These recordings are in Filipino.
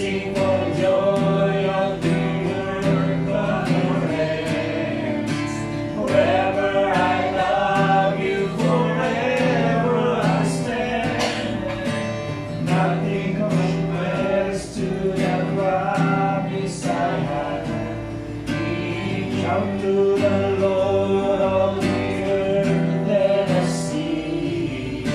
sing for joy of the work of your hands. Forever I love you, forever I stand. Nothing compares to the promise I have. Reach out to the Lord of the earth, let us see.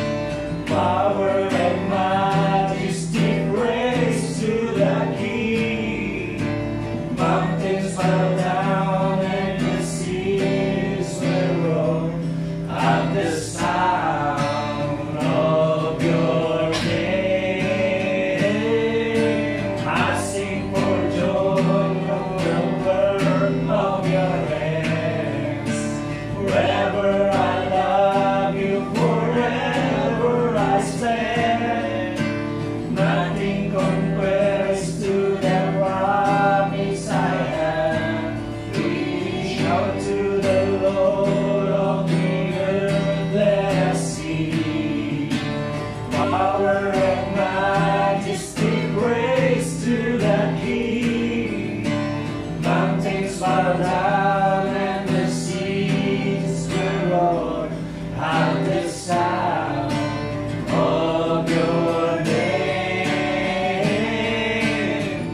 Power and majesty, praise to the King. Mountains bow down and the seas will roar at the sound of your name. I sing for joy of the work of your hands. Forever I love you, forever I stand. Nothing compares to the promise I have. Reach out to the Lord of the earth, let us see. Power and majesty, praise to the King. Mountains bow down and the seas will roar at the sound of your name.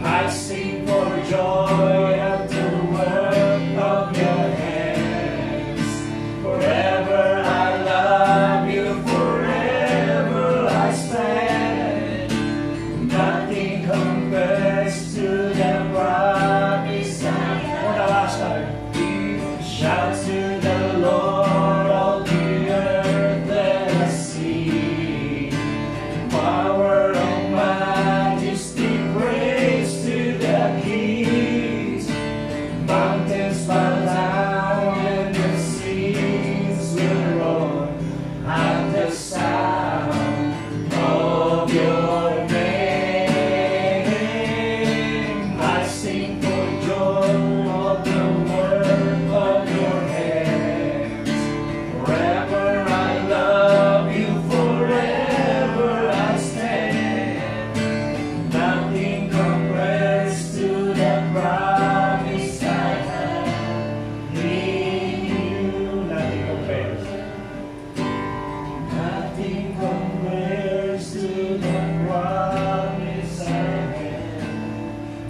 I sing for joy of the work of your hands. Forever I love you, forever I stand. Nothing compares to the promise I have. For the last time, shout to the Lord of the earth, let us see. Power of majesty, praise to the kings. Mountains bow down and the seas will roar at the sound of your name. I sing for joy of the work of your hands. Forever I love you, forever I stand. Nothing compares to the promise I have. In you, nothing compares. Nothing compares to the promise I have.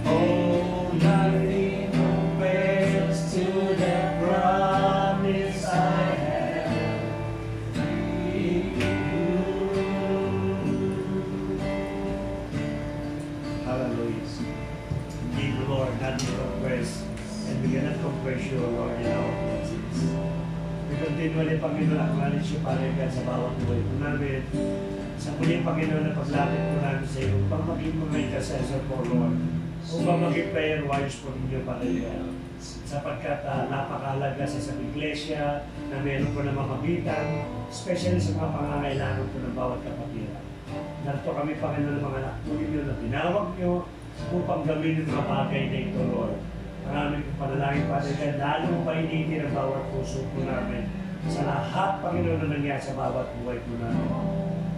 Oh, nothing compares to the promise I have. In you. Hallelujah. Indeed, Lord, nothing compares. And we cannot compare you, Lord, in our presence. We continually, Panginoon, acknowledge you, Father God, sa bawat buhay po namin. Sa muling, Panginoon, na paglapit po namin sa iyo, upang maging mga intercessor po, Lord. Upang maging prayer warriors po ninyo, Father God. Sapagkat napakalaga sa isang iglesia na meron po na mamagitan, especially sa mga pangangailangan po ng bawat kapatiran. Narito kami, Panginoon, ng mga anak po ninyo na tinawag nyo upang gawin yung mga bagay na ito, Lord. Maraming panalangin, Father God, lalo painitin ang bawat puso po namin sa lahat, Panginoon, na nangyari sa bawat buhay po namin.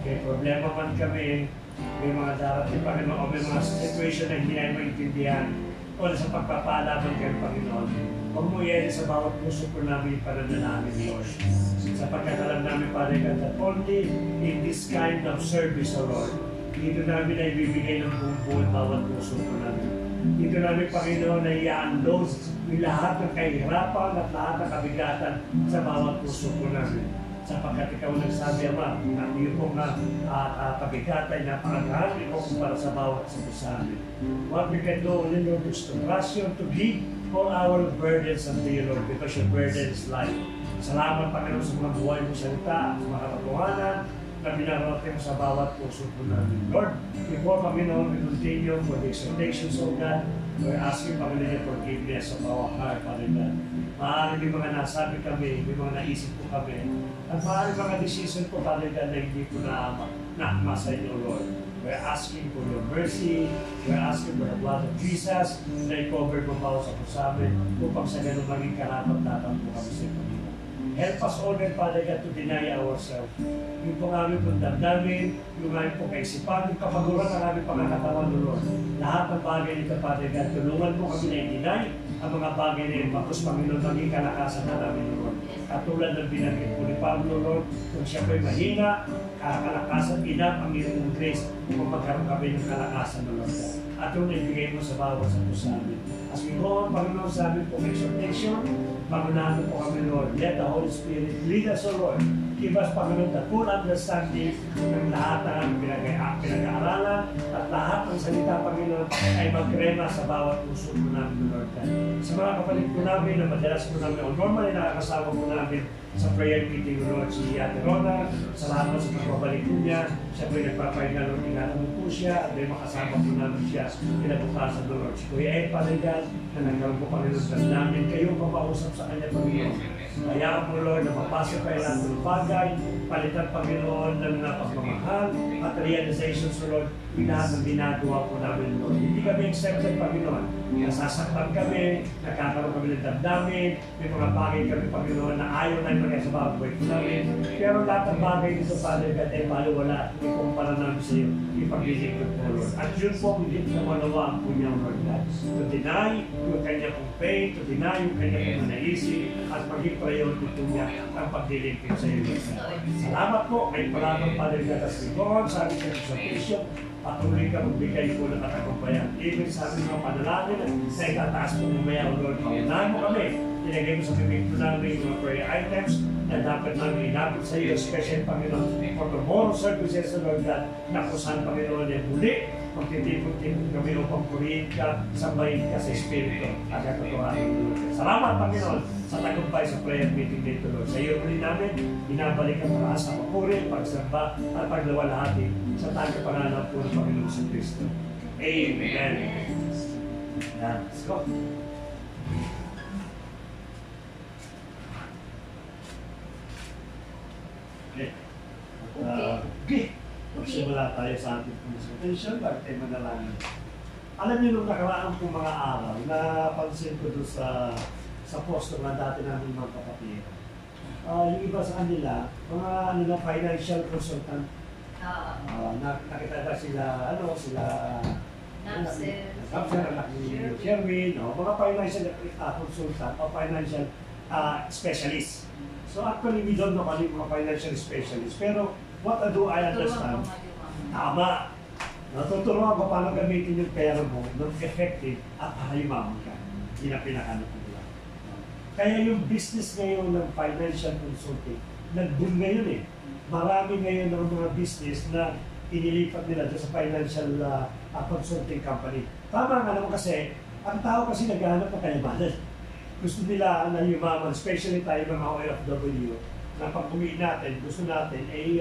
Kaya problema man kami, may mga darating, Panginoon, o may mga situation na hindi namin maintindihan o sa pagpapalaban kayo, Panginoon. Huwag mo yan sa bawat puso po namin yung pananalamin, Lord. Sapagkat alam namin, Father God, that only in this kind of service, O Lord, dito namin na ibibigay ng buong bawat puso po namin. Dito namin, Panginoon, na i-unload yung lahat ng kahirapan at lahat ng kabigatan sa bawat puso po namin. Sapagkat ikaw nagsabi, Ama, na iyo pong kabigatan na napakagahal ikaw para sa bawat sa amin. What we can do only, Lord, is to trust you, to give all our burdens unto you, Lord, because your burden is light. Salamat, Panginoon, sa mga buhay mo salita, sa mga katotohanan, na binarating mo sa bawat puso po namin. Lord, before, Panginoon, we continue for the exhortations of God, we're asking, Panginoon, your forgiveness of our heart, Father God. Maaaring may mga nasabi kami, may mga naisip po kami, at maaaring mga decision po, Father God, na hindi po naakma sa inyo, Lord. We're asking for your mercy, we're asking for the blood of Jesus, na i-cover mo pa sa po sa amin, upang sa ganun maging karapat-dapat po kami sa Panginoon. Help us, O Lord, Father God, to deny ourselves. Yung pong aming pong damdamin, yung aming pong kaisipan, yung kapaguran ng aming pangakatawan, O Lord. Lahat ng bagay nito, Father God, tulungan mo kami na i-deny ang mga bagay na yun. Bakos, Panginoon, maging kalakasan na namin, O Lord. Katulad ng binanggit po ni Pablo, Lord, kung siya po'y mahina, kalakasan, enough ang iyong grace kung magkaroon kami ng kalakasan, O Lord. At yung ibigay mo sa bawat sa puso namin. As we go on, Panginoon, sa amin pong exhortation, Pangunahan po kami, Lord. Let the Holy Spirit lead us, O Lord. Give us, Panginoon, the full understanding ng lahat ng pinag-aaralan at lahat ng salita, Panginoon, ay magrema sa bawat puso po namin, Lord. Sa mga kapatid po namin na madalas po namin, o normally nakakasama po namin sa prayer meeting, Lord, si Ate Rona, salamat sa pagbabalik po niya. Siya po ay nagpapahinga, Lord, tinanong po siya, at may makasama po namin siya kinabukasan, Lord. Si Kuya Ed, Panigan, na nagkaroon po Panginoon namin, kayong papausap sa kanya, Panginoon. Hayaan mo, Lord, na mapasok kayo lang ng bagay, palitan, Panginoon, ng pagmamahal, at realization, so Lord, lahat ng ginagawa po namin, Lord. Hindi kami accepted, Panginoon. Nasasaktan kami, nagkakaroon kami ng damdamin, may mga bagay kami, Panginoon, na ayaw na yung sa mga buhay namin. Pero lahat ng bagay dito, Father God, ay baliwala, ikumpara namin sa iyo, ipag-iligod po, Lord. At yun po, hindi na manawaan po niya, Lord God. To deny yung kanya pong faith, to deny yung kanya pong naisip, at maging priority po niya ang pagliligpit sa iyo, Lord. Salamat po, may palatong, Father God, as we go on, sa aming exhortation, patuloy ka magbigay po ng katagumpayan. Even sa aming mga panalangin na itataas po mamaya, O Lord, paunahan mo kami. Ilagay mo sa bibig po namin yung mga prayer items na dapat namin inabot sa iyo, especially, Panginoon, for tomorrow services, O Lord God, na kung saan, Panginoon, ay muli, magtitipon-tipon kami upang purihin ka, sambahin ka sa Espiritu at katotohanan, Lord. Salamat, Panginoon, sa tagumpay sa prayer meeting dito, Lord. Sa iyo rin namin, binabalik ang mga sa papuri, pagsamba, at paglawalhati sa tagapangalan po ng Panginoon sa Kristo. Amen. Yan. Let's go. Okay. Okay. Magsimula tayo sa ating consultation bago tayo manalangin. Alam niyo nung nakaraan pong mga araw, napansin ko doon sa posto na dati namin mga kapatid. Yung iba sa kanila, mga financial consultant. Nakita ba sila, anak ni Sherwin, mga financial consultant o financial specialist. So actually, we don't know kung ano yung mga financial specialist. Pero what I do, I understand. Tama. Natuturuan ko paano gamitin yung pera mo ng effective at para yumaman ka. Yun ang pinakano ko nila. Kaya yung business ngayon ng financial consulting, nag-boom ngayon eh. Marami ngayon ng mga business na inilipat nila sa financial consulting company. Tama nga naman kasi, ang tao kasi naghahanap ng kayamanan. Gusto nila na yumaman, especially tayo mga OFW, na pag umiin natin, gusto natin ay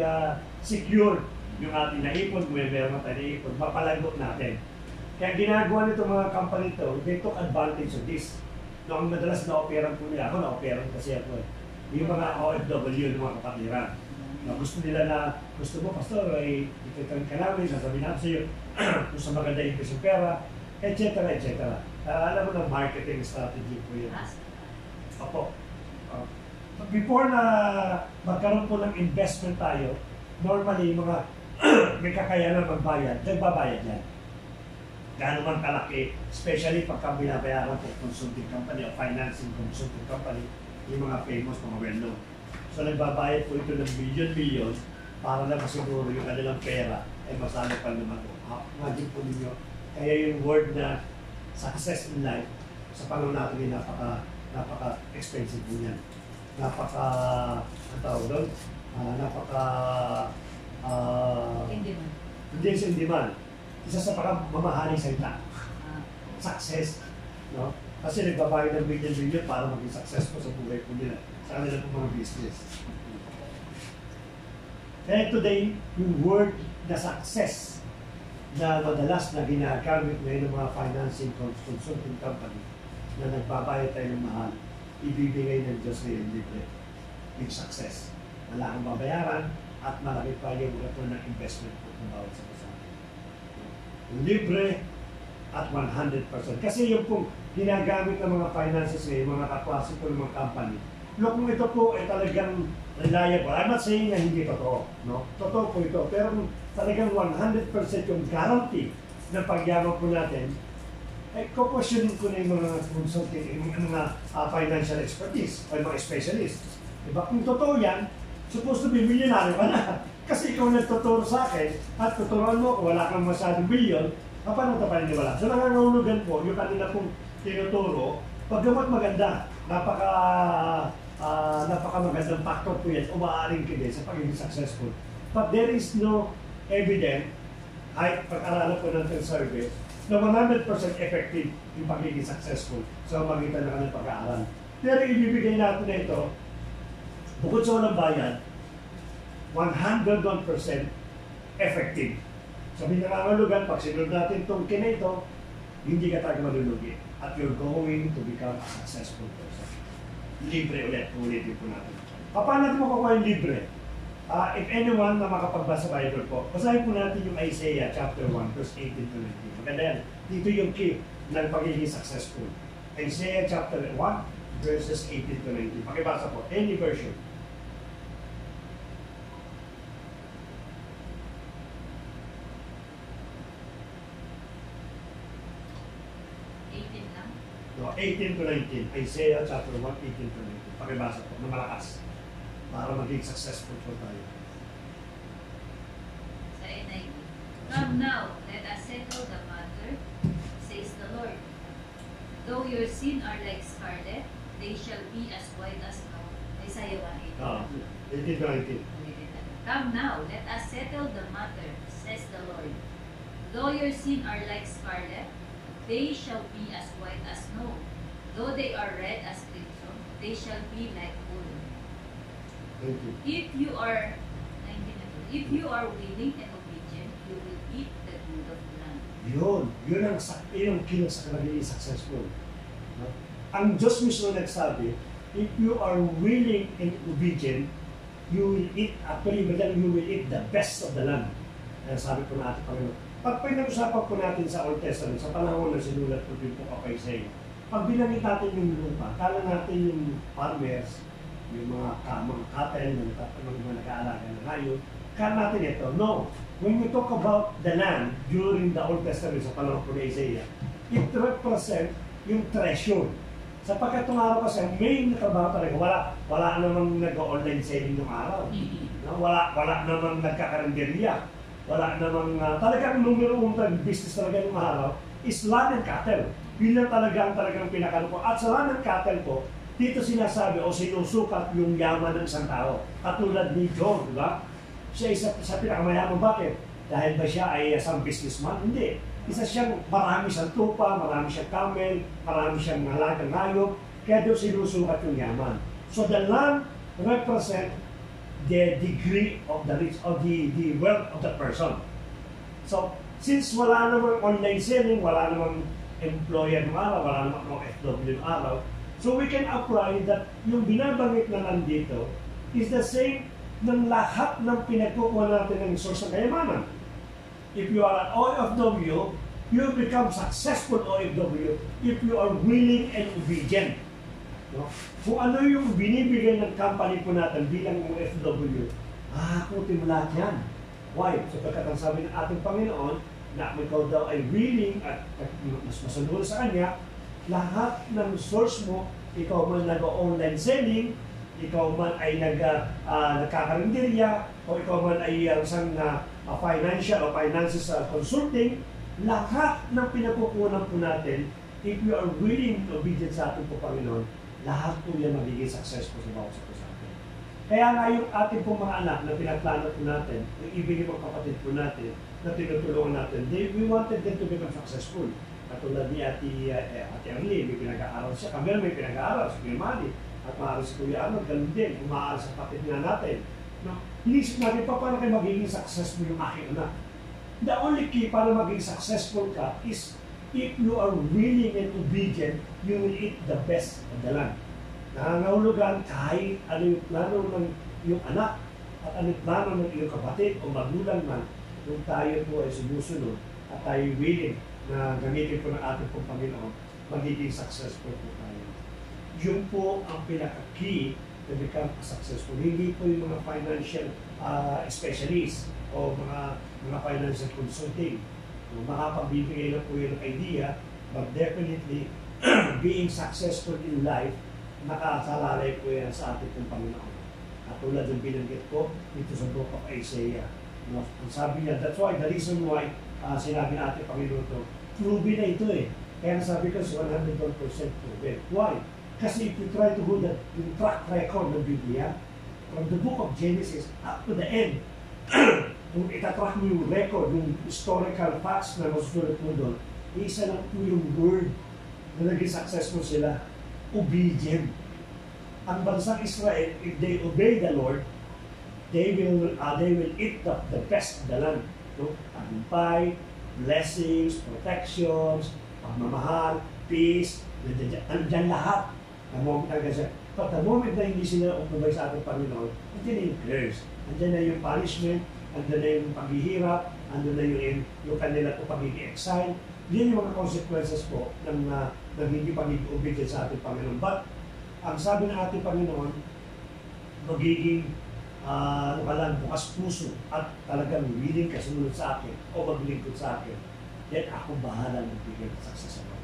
secure yung ating naipon, kung may meron tayo naipon, mapalagot natin. Kaya ginagawa nito mga company ito, they took advantage of this. Noong madalas na-operan po nila, ako na-operan kasi ako eh. Yung mga OFW, yung mga kapatiran. Gusto nila na, gusto mo, Pastor, ay ititan ka namin, sasabihin namin sa iyo, kung sa maganda yung piso pera, etc. etc. Alam mo na marketing strategy po yun. Opo. Before na magkaroon po ng investment tayo, normally mga may kakayanan magbayad, nagbabayad yan. Gaano man kalaki, especially pagka binabayaran po consulting company o financing consulting company, yung mga famous, mga well-known. So nagbabayad po ito ng billion-billion para na masiguro yung kanilang pera ay masalo pa naman po. Imagine po ninyo, kaya yung word na success in life, sa panahon natin ay napaka-expensive po yan. Ang tawag doon, hindi sa indiman. Isa sa mamahaling salita. Success. No? Kasi nagbabayad ng billion-billion para maging successful sa buhay po nila. Sa kanila po mga business. Kaya today, yung word na success na madalas na ginagamit ngayon ng mga financing consulting company na nagbabayad tayo ng mahal, ibibigay ng Diyos ngayon libre. Yung success. Wala kang babayaran at malaki pa yung return ng investment po ng bawat sa kasama. Libre at 100%. Kasi yung pong ginagamit ng mga finances ngayon, mga kaklase po ng mga company, kung ito po ay talagang reliable, I'm not saying na hindi totoo, no? Totoo po ito, pero kung talagang 100% yung guarantee ng pagyaman po natin, ay kukwestiyonin ko na yung mga consulting, yung mga financial expertise, o yung mga specialists. Diba? Kung totoo yan, supposed to be millionaire ka na. Kasi ikaw nagtuturo sa akin, at tuturuan mo kung wala kang masyadong billion, paano ka paniniwala? So nangangahulugan po, yung kanina pong tinuturo, pagdamat maganda, napakamagandang factor po yan, umaaring ka din sa pagiging successful. But there is no evidence, kahit pag-aralan po natin survey, na 100% effective yung pagiging successful sa magitan ng kanilang pag-aaral. Pero ibibigay natin na ito, bukod sa walang bayad, 101% effective. Sabi na nangangahulugan, pag sinunod natin itong kinito, hindi ka talaga malulugi. At you're going to become a successful person. Libre ulit, ulitin po natin. Paano natin makukuha yung libre? If anyone na makapagbasa Bible po, basahin po natin yung Isaiah chapter 1, verse 18 to 19. Maganda yan. Dito yung key ng pagiging successful. Isaiah chapter 1, verses 18 to 19. Pakibasa po, any version. No, 18 to 19. Isaiah chapter 1, 18 to 19. Pakibasa po, na malakas. Para maging successful po tayo. Sa NIV. Come now, let us settle the matter, says the Lord. Though your sin are like scarlet, they shall be as white as snow. Isaiah 1:18. 18 to 19. Come now, let us settle the matter, says the Lord. Though your sin are like scarlet, they shall be as white as snow. Though they are red as crimson, they shall be like wool. Thank you. If you are willing and obedient, you will eat the good of the land. Yun ang kilos sa kanaging successful. No? Ang Diyos mismo nagsabi, if you are willing and obedient, you will eat, actually, you will eat the best of the land. Kaya sabi ko natin, Panginoon. Pag pinag-usapan po natin sa Old Testament, sa panahon na sinulat ko din po kay Isaiah, pag binanggit natin yung lupa, kala natin yung farmers, yung mga cattle, mga nag-aalaga ng hayop, kala natin ito. No. When you talk about the land during the Old Testament, sa panahon ko ni Isaiah, it represent yung treasure. Sapagkat itong araw kasi, may natrabaho talaga. Wala namang nag-online selling ng araw. No? Wala namang nagkakarinderya. Wala namang talagang numero 1 business talaga ng araw is land and cattle. Yun lang talagang pinakano po. At sa land and cattle po, dito sinasabi o sinusukat yung yaman ng isang tao. Katulad ni Job, di ba? Siya isa sa pinakamayaman. Bakit? Dahil ba siya ay isang businessman? Hindi. Isa siyang marami siyang tupa, marami siyang camel, marami siyang halagang hayop. Kaya doon sinusukat yung yaman. So the land represent the degree of the rich, of the wealth of the person. So, since wala namang online selling, wala namang employer ng araw, wala namang FW ng araw, so we can apply that yung binabanggit na nandito is the same ng lahat ng pinagkukuha natin ng source ng kayamanan. If you are an OFW, you become successful OFW if you are willing and obedient. No? Kung ano yung binibigay ng company po natin bilang OFW, kutin mo lahat yan. Why? Sapagkat ang sabi ng ating Panginoon, na ikaw daw ay willing at mas masunod sa Kanya, lahat ng source mo, ikaw man nag-online selling, ikaw man ay nagkakarinderya, o ikaw man ay isang financial o finances consulting, lahat ng pinagkukunan po natin, if you are willing and obedient sa ating po Panginoon, lahat po yan magiging successful sa bawat sa atin. Kaya nga yung ating pong mga anak na pinaplano po natin, yung ibigay mga kapatid po natin, na tinutulungan natin, we wanted them to become successful. Katulad ni Ate Arlie, may pinag-aaral siya. Kami may pinag-aaral, si Kuya Manny. At maaari si Kuya Arnold, ganun din, umaaral sa kapatid nga natin. No? Inisip natin, paano kayo magiging successful yung aking anak? The only key para maging successful ka is if you are willing and obedient, you will eat the best of the land. Nangangahulugan kahit ano yung plano ng iyong anak at ano yung plano ng iyong kapatid o magulang man, kung tayo po ay sumusunod at tayo willing na gamitin po ng ating pong Panginoon, magiging successful po tayo. Yun po ang pinaka-key to become successful. Hindi po yung mga financial specialist o mga financial consulting. Makapagbibigay na po yun ng idea, but definitely, being successful in life, nakasalalay po yan sa ating pong Panginoon. At tulad ng binanggit ko dito sa book of Isaiah. No? Ang sabi niya, that's why, the reason why sinabi natin Panginoon to, proven na ito eh. Kaya sabi ko, 100% proven. Why? Kasi if you try to hold yung track record ng Biblia, from the book of Genesis up to the end, kung itatrack mo yung record, yung historical facts na masusulat mo doon, isa lang po yung word na naging successful sila, obedient. Ang bansang Israel, if they obey the Lord, they will eat the best of the land. No? Tagumpay, blessings, protections, pagmamahal, peace, nandiyan lahat. But the moment na hindi sila umubay sa ating Panginoon, nandiyan na yung curse, nandiyan na yung punishment, nandiyan na yung paghihirap, nandiyan na yung kanila po pagiging exile. Yan yung mga consequences po ng hindi pagiging obedient sa ating Panginoon. But ang sabi ng ating Panginoon, magiging bukas puso at talagang willing ka sumunod sa akin o maglingkod sa akin, then ako bahala magbigay ng success sa Lord.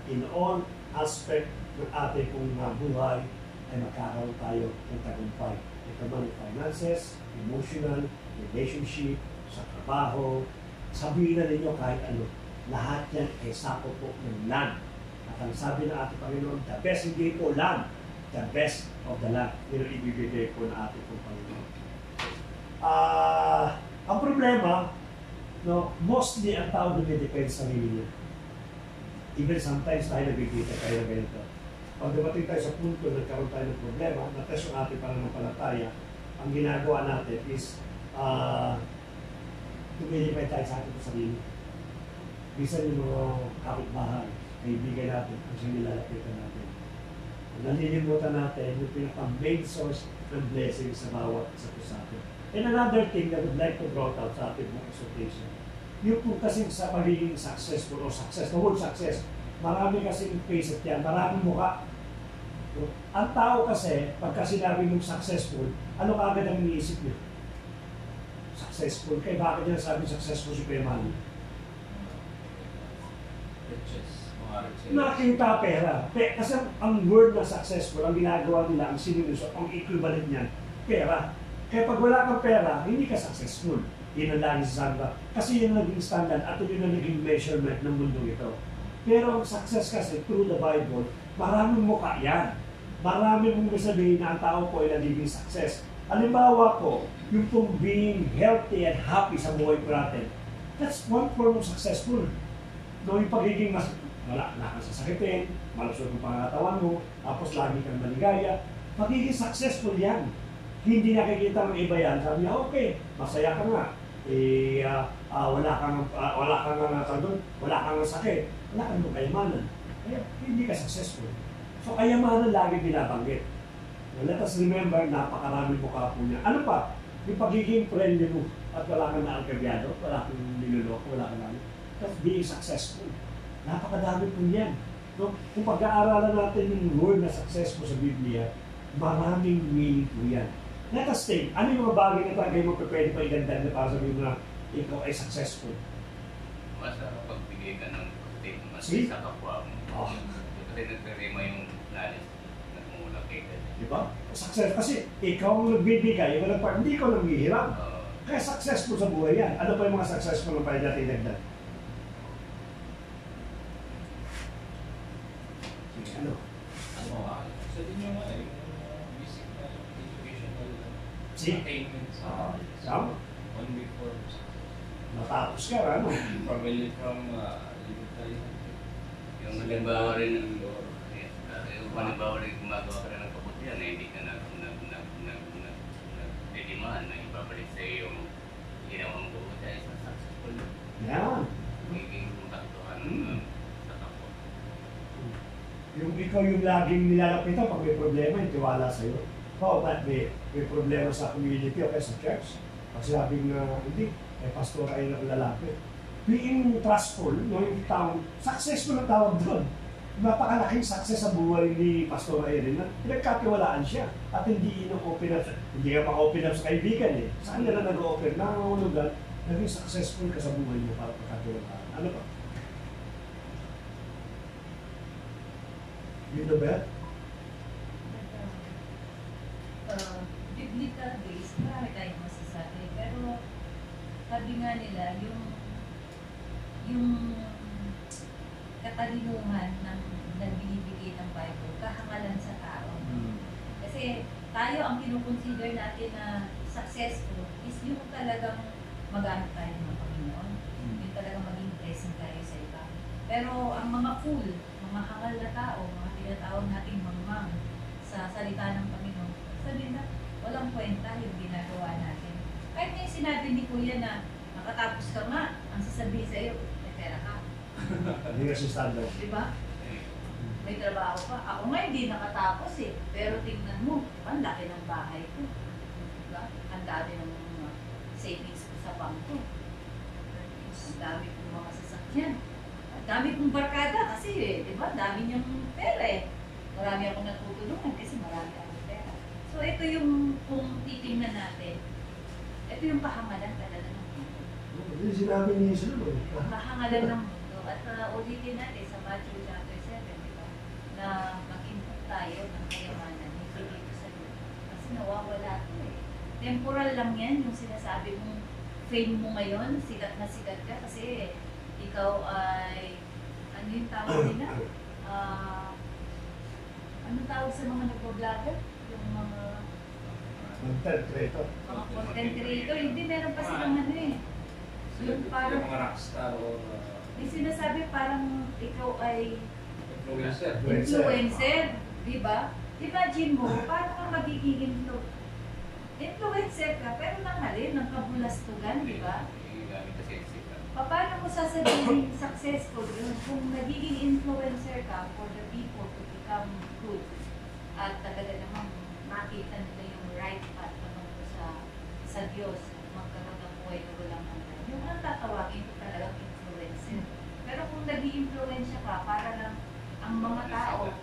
In all aspect ng ating pong buhay ay magkakaroon tayo ng tagumpay. Ito man yung finances, emotional, relationship, sa trabaho, sabihin na ninyo kahit ano, lahat yan ay sakop po ng land. At ang sabi ng ating Panginoon, the best hindi po land, the best of the land. Yun ang ibibigay po ng ating pong Panginoon. Ang problema, no, mostly ang tao dumidepend sa sarili niya. Even sometimes tayo nabibigay tayo na ganito. Pag dumating tayo sa punto na nagkaroon tayo ng problema, natas yung ating pananampalataya, ang ginagawa natin is dumidepend tayo sa ating sarili. Bisa yung mga kapitbahay, kaibigan natin, ang siya nilalapitan natin. Nalilimutan natin yung pinaka-main source ng blessing sa bawat isa po sa atin. And another thing that I would like to brought out sa ating mga exhortation, yung po kasi sa pagiging successful o success, the whole success, marami kasing face at yan, maraming mukha. Ang tao kasi, pagka sinabi mong successful, ano kagad ang iniisip niya? Successful. Kaya bakit niya sabi successful si Kuya Manny? Nakita pera. Kasi ang word na successful, ang ginagawa nila, ang sinuso, ang equivalent niyan, pera. Kaya pag wala kang pera, hindi ka successful. Yun ang lagi sa samba. Kasi yun ang naging standard at yun ang naging measurement ng mundo ito. Pero ang success kasi, through the Bible, maraming mukha yan. Marami mong sabihin na ang tao po ay nagiging success. Halimbawa po, yung pong being healthy and happy sa buhay po natin, that's one form of successful. No, yung pagiging wala kang sasakitin, malusog yung pangatawan mo, tapos lagi kang maligaya, magiging successful yan. Hindi nakikita ng iba yan, sabi niya, okay, masaya ka nga, wala kang sakit, wala kang kayamanan, kaya hindi ka successful. So kayamanan lagi binabanggit. Let us remember, napakarami mukha po niya. Ano pa? Yung pagiging friendly mo at wala kang naangkabyado, wala kang niloloko, wala kang namin. That's being successful. Napakadami po yan. No? Kung pag-aaralan natin yung word na successful sa Biblia, maraming meaning po yan. Let us think, ano yung mga bagay na tagay mo pwede pa iganda na para sabihin na ikaw ay successful? Mas pagbigay ka ng mas sa kapwa mo. Oh. Kasi nagre-rema yung knowledge na kumulak kay ka. Diba? Success. Kasi ikaw ang nagbibigay, hindi ikaw nanghihiram. Kaya successful sa buhay yan. Ano pa yung mga successful na pwede natin iganda? Ano? Sa inyo nga basic na educational attainments. Tama. 1 week for Matapos ka, ano? family from libertarian. Yung halimbawa rin, yung halimbawa rin gumagawa ka rin ng kabutihan na hindi ka nagdidimahan na ibabalik sa iyo yung ginawang kabutihan ay successful. Yan. Magiging kontaktuhan sa kapwa. Yung ikaw yung laging nilalapitan pag may problema, yung tiwala sa'yo. Oh, but may problema sa community o kaya sa church. Pag sinabing hindi, pastor ay lalapit. Being trustful, no, yung tao, successful ang tawag doon. napakalaking success sa buhay ni Pastor Irene na pinagkatiwalaan siya at hindi ino-open up, hindi ka pa-open up sa kaibigan eh. Saan na lang nag-open? Nangangulugan, naging successful ka sa buhay mo para pagkatiwalaan. Ano pa? Yun na ba? Biblical based, marami tayong masasabi. Pero sabi nga nila, yung katalinuhan ng binibigay ng Bible, kahangalan sa tao. Kasi tayo ang kinukonsider natin na successful is yung talagang magamit tayo ng Panginoon. Yung talagang maging blessing tayo sa iba. Pero ang mga fool, mga hangal na tao, mga tinatawag nating mangmang sa salita ng Panginoon, sabihin na walang kwenta yung ginagawa natin. Kahit na yung sinabi ni Kuya na nakatapos ka nga, ang sasabihin sa iyo, may pera ka. Hindi kasi standard. Diba? May trabaho pa. Ako nga hindi nakatapos eh. Pero tingnan mo, ang laki ng bahay ko. Diba? Ang dami ng mga savings ko sa bangko. Ang dami kong mga sasakyan. Ang dami kong barkada kasi eh, diba? Dami niyang pera eh. Marami akong natutulungan kasi marami akong pera. So ito yung, kung titingnan natin, ito yung kahangalan talaga ng mundo. Hindi sinabi ni Jesus naman. Kahangalan ng mundo. At ulitin natin sa Matthew chapter 7, diba? Na mag-input tayo ng kayamanan, hindi dito sa Lord. Kasi nawawala ito eh. Temporal lang yan, yung sinasabi mong fame mo ngayon, sikat na sikat ka kasi ikaw ay, ano yung tawag nila? Anong tawag sa mga nagpo-vlogger? Yung mga Content creator. content creator, hindi meron pa silang ano eh. Yung parang, Yung mga rockstar or may sinasabi parang ikaw ay influencer. influencer, di ba? Imagine mo, paano ka magiging influencer ka, pero nangalin, ng kabulastugan, di ba? Gamit kasi sikat. Paano mo sasabihin successful yun kung nagiging influencer ka for the people to become good at talaga namang makita nila yung right path naman sa Diyos, magkaroon ng buhay na walang hanggan. Yung ang tatawagin ko talagang influencer. Pero kung nag-i-influensya ka, para lang ang mga tao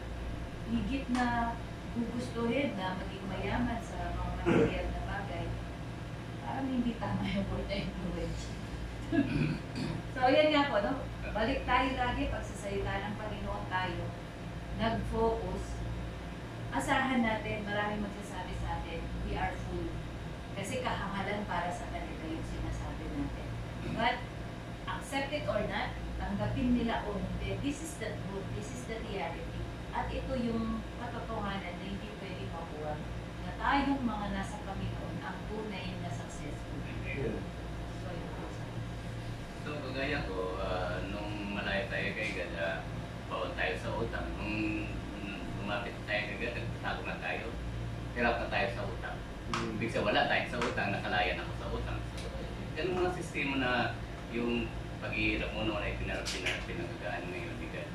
higit na gugustuhin na maging mayaman sa mga material na bagay, parang hindi tama yung word na influensya. So, yan nga po, no? Balik tayo lagi pag sa salita ng Panginoon tayo, nag-focus, asahan natin, maraming magsasabi sa atin, we are full. Kasi kahangalan para sa kanila yung sinasabi natin. But, accept it or not, tanggapin nila o hindi, this is the truth, this is the reality. At ito yung katotohanan na hindi pwede makuha na tayong mga nasa Panginoon ang tunay na successful. Yeah. So, yun po sa So, kagaya ko, nung malayo tayo kay God, bawal tayo sa utang. Nung lumapit tayo kay God, nagtago na tayo, hirap na tayo sa utang. Ibig sabihin, wala tayo sa utang, nakalayan ako sa utang. So, ganun mga sistema na yung pag-iirap mo noon ay pinagagaan ngayon ni God.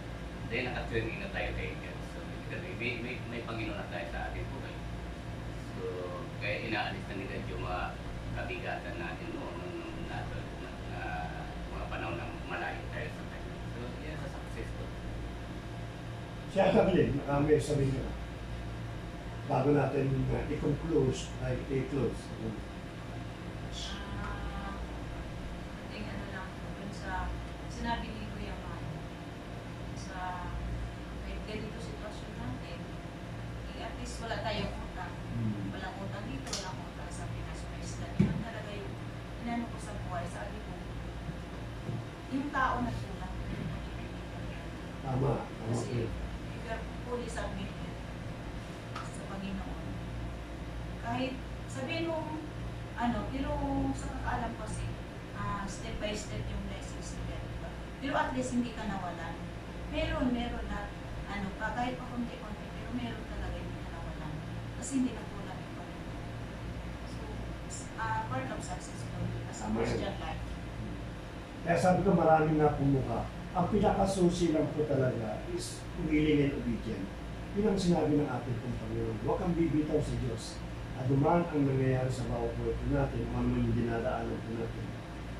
Then, nakatwing na tayo kay God. So, may Panginoon na tayo sa ating buhay. So, kaya inaalis na ni God yung mga kabigatan natin noon na mga panahon na malayo tayo sa kanya. So, yan sa success ko. Siya Kathleen, may sabihin nyo. Bago natin i-close, Ating ano lang po, dun sa sinabi ni Kuya Mano, sa kahit ganito sitwasyon natin, at least wala tayong utang. Walang utang dito, walang utang sa Pinas. Yun talaga yung inano ko sa buhay, sabi ko, yung tao na tulad. Tama. Kasi, if you're fully submitted sa Panginoon, kahit sabihin mo, pero sa kakaalam ko kasi, step by step yung blessings ni God, diba? Pero at least hindi ka nawalan. Meron na, kahit pa konti-konti, pero meron talaga hindi ka nawalan. Kasi hindi na tulad yung Panginoon. So, part of successful as a Christian life. Kaya sabi ko maraming napumuka. Ang pinakasusi lang po talaga is willing and obedient. Yun ang sinabi ng ating pong Panginoon. Huwag kang bibitaw sa Diyos. At dumaan ang nangyayari sa bawat buhay po natin, kung ano yung dinadaanan po natin.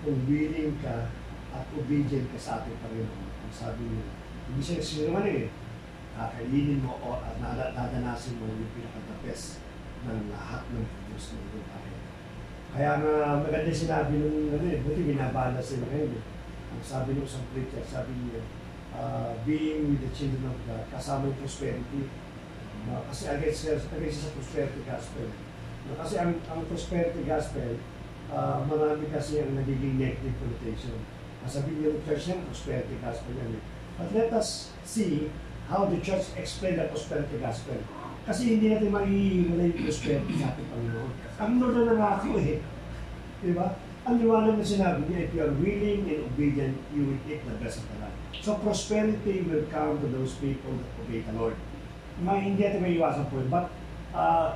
Kung willing ka at obedient ka sa ating Panginoon. Ang sabi niya, hindi siya sinungaling eh. kakainin mo o dadanasin mo yung pinaka-the best ng lahat ng Diyos na lupain. Kaya nga maganda sinabi nung buti binabala sila ngayon. Ang sabi nung isang preacher, sabi niya, being with the children of God, kasama yung prosperity. Kasi against sa prosperity gospel. Kasi ang prosperity gospel, marami kasi ang nagiging negative connotation. Sabi niyo yung church niya, prosperity gospel yan. But let us see how the church explain the prosperity gospel. Kasi hindi natin maiiwalay yung prosperity sa ating Panginoon. Ang Lord na nangako Diba? Ang liwanag na sinabi niya, if you are willing and obedient, you will eat the best of the land. So prosperity will come to those people that obey the Lord. Hindi natin may iwasan po. But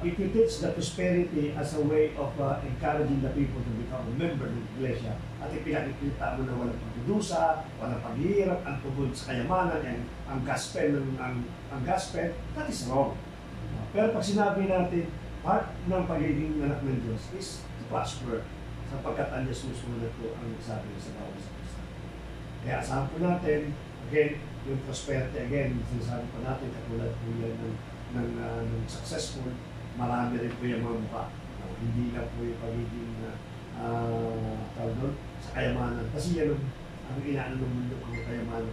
if you teach the prosperity as a way of encouraging the people to become a member ng iglesia, at ipinakikita mo na walang pagdudusa, walang paghihirap, ang tungkol sa kayamanan, and ang gospel, that is wrong. Pero pag sinabi natin, part ng pagiging anak ng Diyos is to prosper, sapagkat ang Diyos susunod po ang nagsabi sa bawat sa Kristo. Kaya asahan po natin, again, yung prosperity, again, sinasabi po natin, katulad po yan ng successful, marami rin po yung mga mukha. Hindi lang po yung pagiging sa kayamanan. Kasi yan ang inaano ng mundo, ang kayamanan.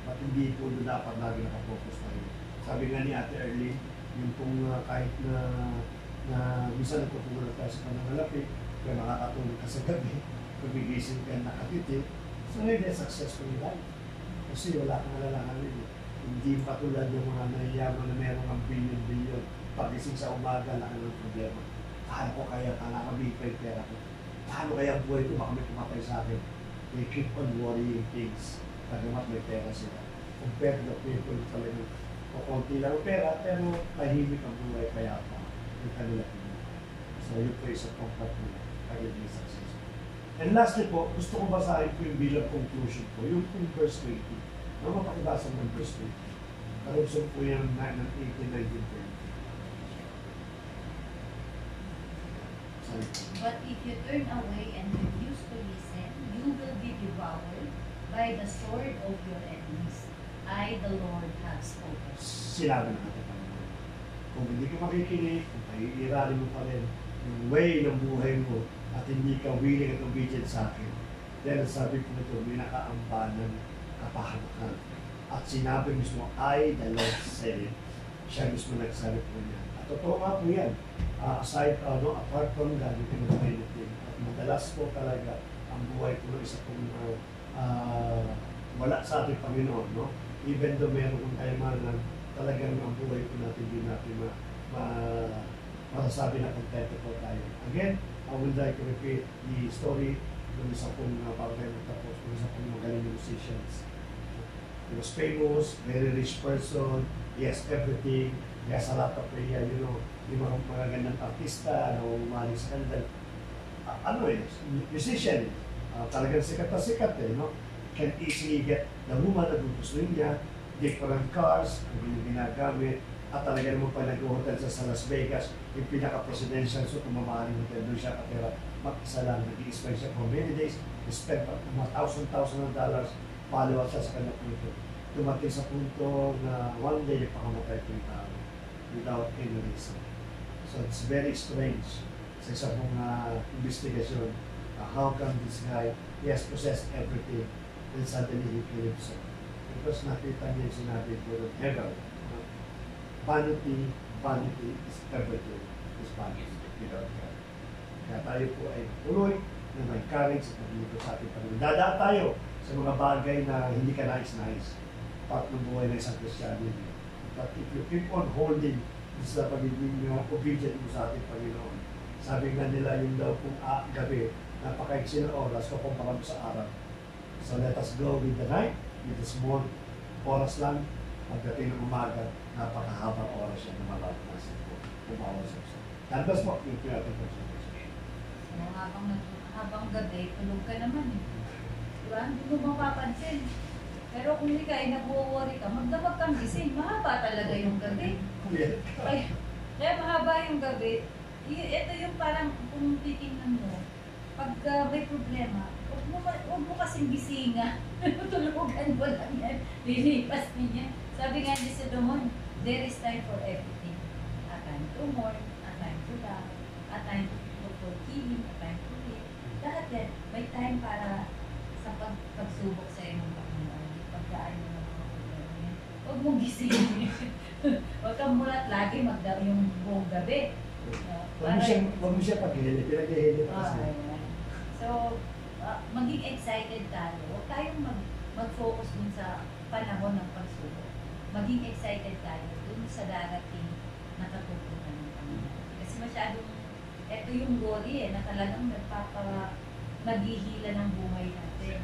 At hindi po doon dapat lagi nakapokus tayo. Sabi nga ni Ate Erlene, yung pong kahit na minsan nagpupunta tayo sa panangalapit, kaya makakatulog ka sa gabi, pagigising ka nakatiti, so hindi successful life. Kasi wala kang alalahanin. Hindi katulad ng mga nahiyaman na meron ang billion-billion. Pagising sa umaga, laki ng problema. Paano ko kaya nakakabig pa yung pera ko? Paano kaya buhay ko? Baka may pumatay sa akin. They keep on worrying things. Kagamat may pera sila. Compared to people talagang o konti lang pera, pero tahimik ang buhay kaya pa yung kanila. So yun po isa pong part nila. Pagiging successful. And lastly po, gusto kong basahin po yung bilang conclusion po, yung verse 20. Ano mapakibasa ng verse 20? Karugson po yung 19-19. But if you turn away and refuse to listen, you will be devoured by the sword of your enemies. I, the Lord, have spoken. Sinabi na natin Panginoon. Kung hindi ka makikinig, kung paiirali mo pa rin yung way ng buhay mo at hindi ka willing at obedient sa akin, then sabi ko nito, may nakaamba ng kapahamakan. At sinabi mismo, I, the Lord, said it. Siya mismo nagsabi po niya. At totoo nga po yan. Apart from God, you cannot do anything. At madalas po talaga ang buhay po ng isa pong wala sa ating Panginoon. No? Even though meron kong kayamanan, talagang ang buhay po natin, hindi natin masasabi na kontento po tayo. Again, I would like to repeat the story ng isa pong tapos ng isa pong magaling musicians. He was famous, very rich person, he has everything, he has a lot of prayer, yung mga magagandang artista na umaling sa kanila. Musician, talagang sikat na sikat can easily get the woman na gugustuhin niya, different cars, ang ginagamit, at talaga naman pa nag-hotel sa Las Vegas, yung pinaka-presidential suit, mamahaling hotel, doon siya katira, mag-isa lang, nag-i-spend siya for many days, he spent mga $1,000 of dollars, follow-up siya sa kanyang punto. Tumating sa punto na one day, pakamatay po yung tao, without any reason. So it's very strange sa isa pong investigation, how come this guy, he has possessed everything, then suddenly he killed himself. Because nakita niya yung sinabi po ng Hegel, vanity is everything, is vanity without God. Kaya tayo po ay tuloy na may courage sa pagluto sa ating Panginoon. Dadaan tayo sa mga bagay na hindi ka nais-nais. Part ng buhay ng isang Christianity. But if you keep on holding sa pagiging obedient mo sa ating Panginoon, sabi nga nila yung daw kung gabi, napakaiksi na oras kumpara mo sa araw. So let us go with the night, with the small oras lang, pagdating ng umaga, napakahabang oras siya na malalasan po. Umawas siya. Talbas po, yung pinatong po siya. So, habang gabi, tulog ka naman Diba? Hindi mo mapapansin. Pero kung hindi ka ay nag-worry ka, magdamag kang gising. Mahaba talaga yung gabi. Kaya mahaba yung gabi. Ito yung parang kung titingnan mo, pag may problema, Huwag mo kasing gisinga. Tulugan mo lang yan. Lilipas niya. Sabi nga ni Solomon, there is time for everything. A time to mourn, a time to laugh, a time for healing, a time to live. Lahat yan, may time para sa pagsubok sa iyong Panginoon. Pagkaan mo ng mga problema yan. Huwag mong gisingin. Huwag kang mulat lagi magdaw yung buong gabi. Huwag mo siya pag-hilit. Pinag-hilit kasi. So, maging excited tayo. Huwag tayong mag-focus dun sa panahon ng pagsubok. Maging excited tayo dun sa darating na katutunan ng Panginoon. Kasi masyadong, eto yung glory na talagang naghihila ng buhay natin.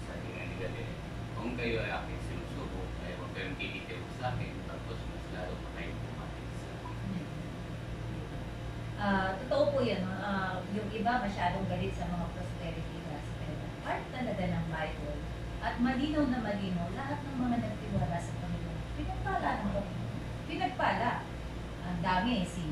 Sabi nga ni Gabi, kung kayo ay aking sinusubok, ay huwag kayong tititiw sa akin, tapos mas lalo pa kayo pumatis sa akin. Totoo po yan. Yung iba masyadong galit sa mga prosperity gospel. Part talaga ng Bible. At malinaw na malinaw, lahat ng mga nagtiwala sa Panginoon, pinagpala ng Panginoon. Pinagpala. Ang dami, si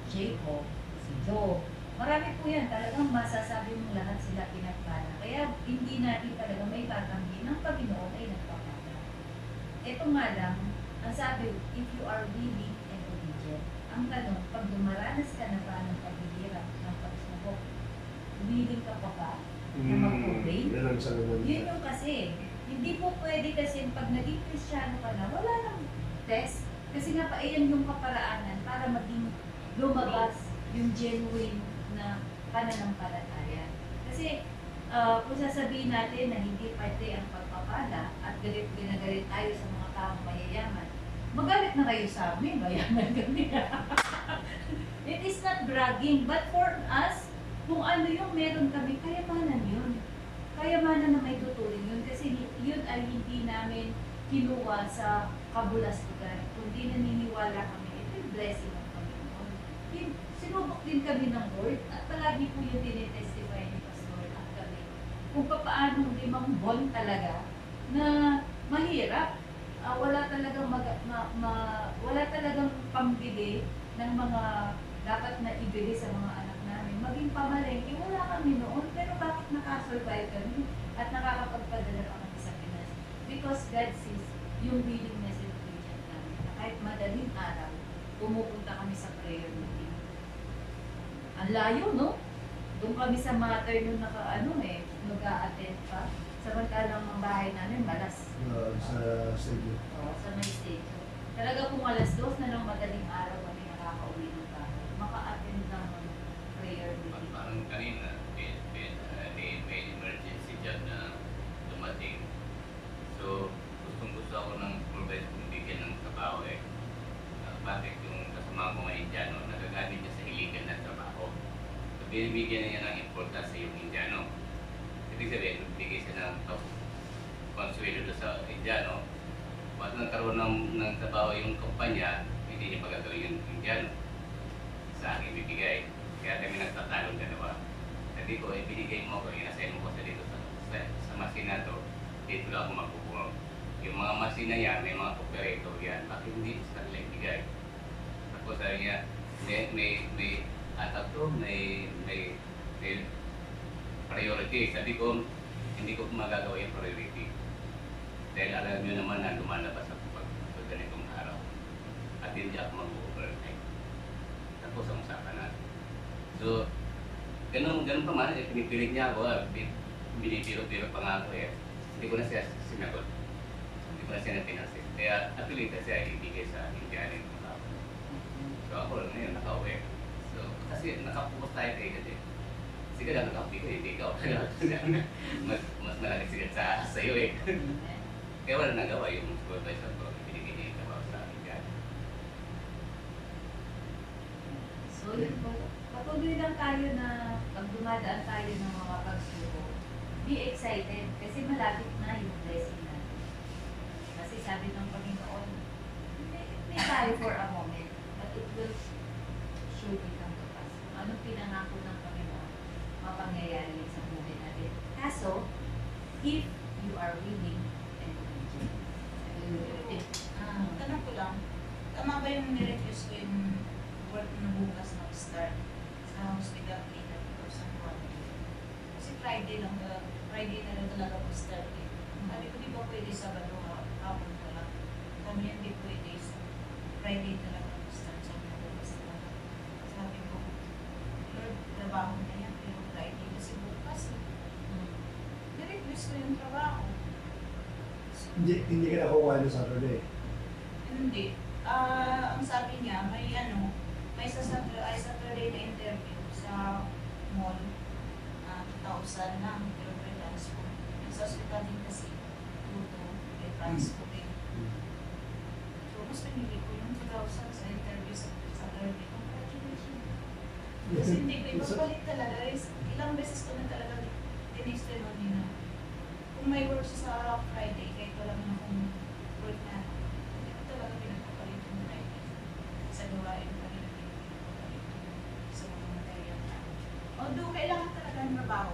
Jacob, si Job. Marami po yan. Talagang masasabi mong lahat sila pinagpala. Kaya hindi natin talaga may tatanggi ng Panginoon ay nagpapala. Ito nga lang, ang sabi, if you are willing and obedient, ang tanong, pag dumaranas ka na ba ng paghihirap, ng pagsubok, willing ka pa ba na mag-obey? Yan ang salamat. Yun yung kasi. Hindi po pwede kasi pag naging Kristyano ka na, wala nang test. Kasi nga pa, iyan yung kaparaanan para maging lumabas yung genuine na pananampalataya. Kasi kung sasabihin natin na hindi pwede ang pagpapala at ginagalit tayo sa mga taong mayayaman, magalit na kayo sa amin, mayaman kami. It is not bragging, but for us, kung ano yung meron kami, kayamanan yun. Kayamanan na may tuturing yun. Kasi yun ay hindi namin kinuha sa kabulastugan. Kundi naniniwala kami, ito yung blessing ng Panginoon. Sinubok din kami ng Lord at palagi po yung tinitestify ni Pastor at kami kung paano 5 buwan talaga na mahirap. Wala talagang wala talagang pambili ng mga dapat na ibili sa mga anak namin. Maging pamalengke, wala kami noon. Pero bakit nakasurvive kami at nakakapagpadala kami sa Pinas? Because God sees yung willingness and patience namin. Kahit madaling araw, pumupunta kami sa prayer meeting. Ang layo, no? Doon kami sa mater nung nag-a-attend pa. Samantalang ang bahay namin, malas. Sa studio. Oo, sa may stage. Talaga kung alas 2 na ng madaling araw kami nakaka-uwi ng bahay. Maka-attend ng prayer meeting. Parang kanina, may emergency job na dumating. So, gusto ako ng provide kong bigyan ng trabaho eh. Bakit yung kasama ko mga Indiano, nagagamit niya sa hiligan ng trabaho. So, binibigyan niya ng importance yung Indiano. Ibig sabihin, bigay siya ng consuelo doon sa Indiano. At nagkaroon ng trabaho yung kumpanya, hindi niya pagagawin yung Indiano. Sa akin bibigay. Kaya kami nagtatalong dalawa. Sabi ko, binigay mo ako, inasign mo ko sa dito sa masina to. Dito lang ako magkukuha. Yung mga masina yan, may mga operator yan. Bakit hindi sa kanila ibigay? Tapos sabi niya, may atap to, may priority. Sabi ko, hindi ko magagawa yung priority. Dahil alam nyo naman na lumalabas ako pag ganitong araw. At hindi ako mag-overnight. Tapos ang usapan natin. So, ganun pa man, pinipilit niya ako, binibiro-biro pa nga ako eh. Hindi ko na siya sinagot. Hindi ko na siya napinasin. Kaya atuloy kasi ay ibigay sa Indianin ng tao. So ako lang ngayon, nakauwi. So, kasi nakapokus tayo kayo kasi. Sige lang nakapi ko, hindi ikaw. mas malaki sigat sa iyo eh. Kaya wala nagawa yung supervisor ko. Binigay niya yung trabaho sa Indianin. So yun po. Patuloy lang tayo na pag dumadaan tayo ng mga pagsubok, be excited kasi malapit na yung blessing natin. Kasi sabi ng Panginoon, may tayo for a moment, but it will surely come to pass. Kung anong pinangako ng Panginoon, mapangyayari sa buhay natin. Kaso, if you are willing and obedient. Tanong ko lang, tama ba yung nirefuse ko yung work na bukas na start sa hospital clinic or sa buwan? Kasi Friday lang, Friday na lang talaga mag-start eh. Sabi ko, di ba pwede Sabado hapon pa lang? Sabi niya, hindi pwede sa Friday talaga mag-start. Sabi ko, basta. Sabi ko, Lord, trabaho na yan, pero Friday kasi bukas eh. Nirequest ko yung trabaho. Hindi ka nakukuha ng Saturday. Hindi. Ang sabi niya, may Saturday na interview sa mall. 2,000 lang, pero may transport. Sa hospital din kasi, tuto, may transport din. So, mas pinili ko yung 2,000 sa interview sa Saturday. Congratulations. Kasi hindi ko ipapalit talaga. Ilang beses ko na talaga tinistemony na. Kung may work sa Friday, kahit wala mo na kung work na, hindi ko talaga pinagpapalit yung Friday. Sa gawain pa rin pinagpapalit sa mga material na. Although, kailangan talaga ng trabaho.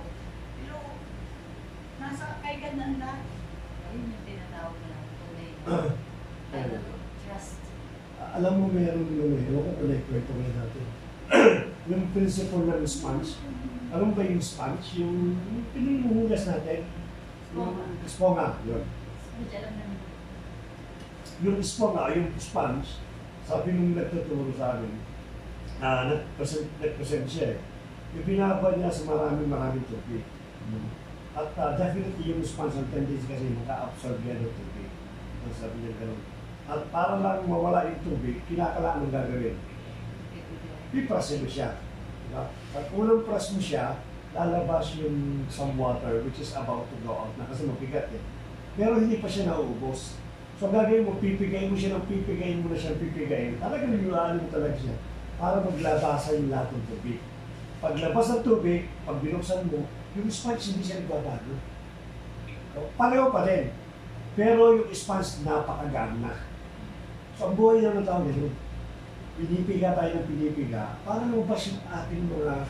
Pero, nasa kaigan ng lahat. Ayun yung tinatawag na tunay na trust. Alam mo, meron yung ewan ko pala yung kwento nga natin. Yung principle ng sponge. Alam mo ba yung sponge? Yung pinilimuhugas natin. Yung esponga. Yun. Medyo alam namin. Yung esponga, yung sponge, sabi nung nagtuturo sa amin, nag-present siya eh. Yung binabad niya sa maraming tubig. At definitely yung sponge ang tendency kasi maka-absorb yan ng tubig. Sabi niya gano'n. At para lang mawala yung tubig, kinakalaan ng gagawin. Piprasin mo siya. Diba? Pag unang press mo siya, lalabas yung some water which is about to go out na kasi mabigat eh. Pero hindi pa siya nauubos. So gagawin mo, pipigayin mo siya ng pipigayin mo na siya pipigayin. Talagang nilulaan mo talaga siya para maglabasan yung lahat ng tubig. Paglabas ng tubig, pag binuksan mo, yung sponge hindi siya nagbabago. So, pareho pa rin. Pero yung sponge napakagaan na. So ang buhay na ng tao nito, pinipiga tayo ng pinipiga para lumabas yung ating mga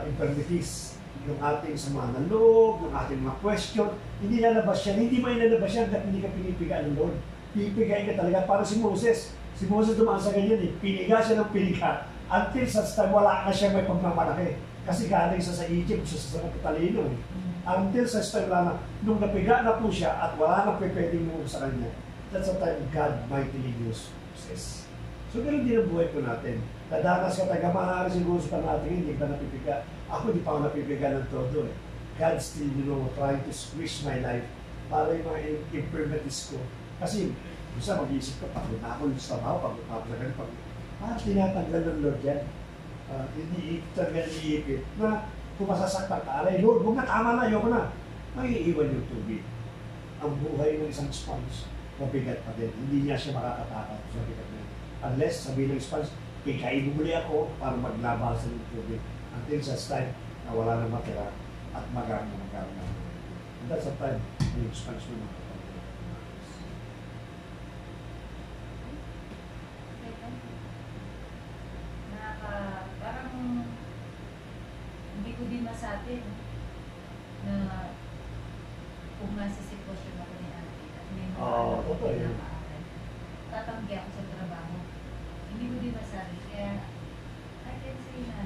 infirmities, yung ating sama ng loob, yung ating mga question. Hindi lalabas yan. Hindi mo ilalabas yan hanggang hindi ka pinipiga ng Lord. Pipigain ka talaga para si Moses. Si Moses dumaan sa ganyan eh. Piniga siya ng piniga until sa time wala na siya may pagmamalaki. Kasi galing sa Egypt, sa kapitalino eh. Until sa time na nung napiga na po siya at wala na pwedeng mo sa kanya, that's the time God mightily used Moses. So, ganun din ang buhay ko natin. Nadanas ka taga, maaari siguro sa natin, hindi ka napipiga. Ako, hindi pa ako napipiga ng todo eh. God still, trying to squeeze my life para yung mga infirmities ko. Kasi, gusto mag-iisip ko, pagod na ako sa trabaho, pagod na ako sa ganun, tinatanggal ng Lord yan. Hindi talaga iniipit na kung masasaktan ka, alay, Lord, huwag na, tama na, ayoko na. Maiiwan yung tubig. Ang buhay ng isang sponge, mabigat pa din. Hindi niya siya makakatakot sa bigat na yun. Unless, sabi ng sponge, kikain mo muli ako para maglabasan ng tubig. Until sa time na wala na matira at magaan na. And that's the time na yung sponge mo makapagod. Parang hindi ko din masabi na kung nasa sitwasyon ako ni Ate at may mga totoo yun. tatanggi ako sa trabaho. Hindi ko din masabi. Kaya, I can say na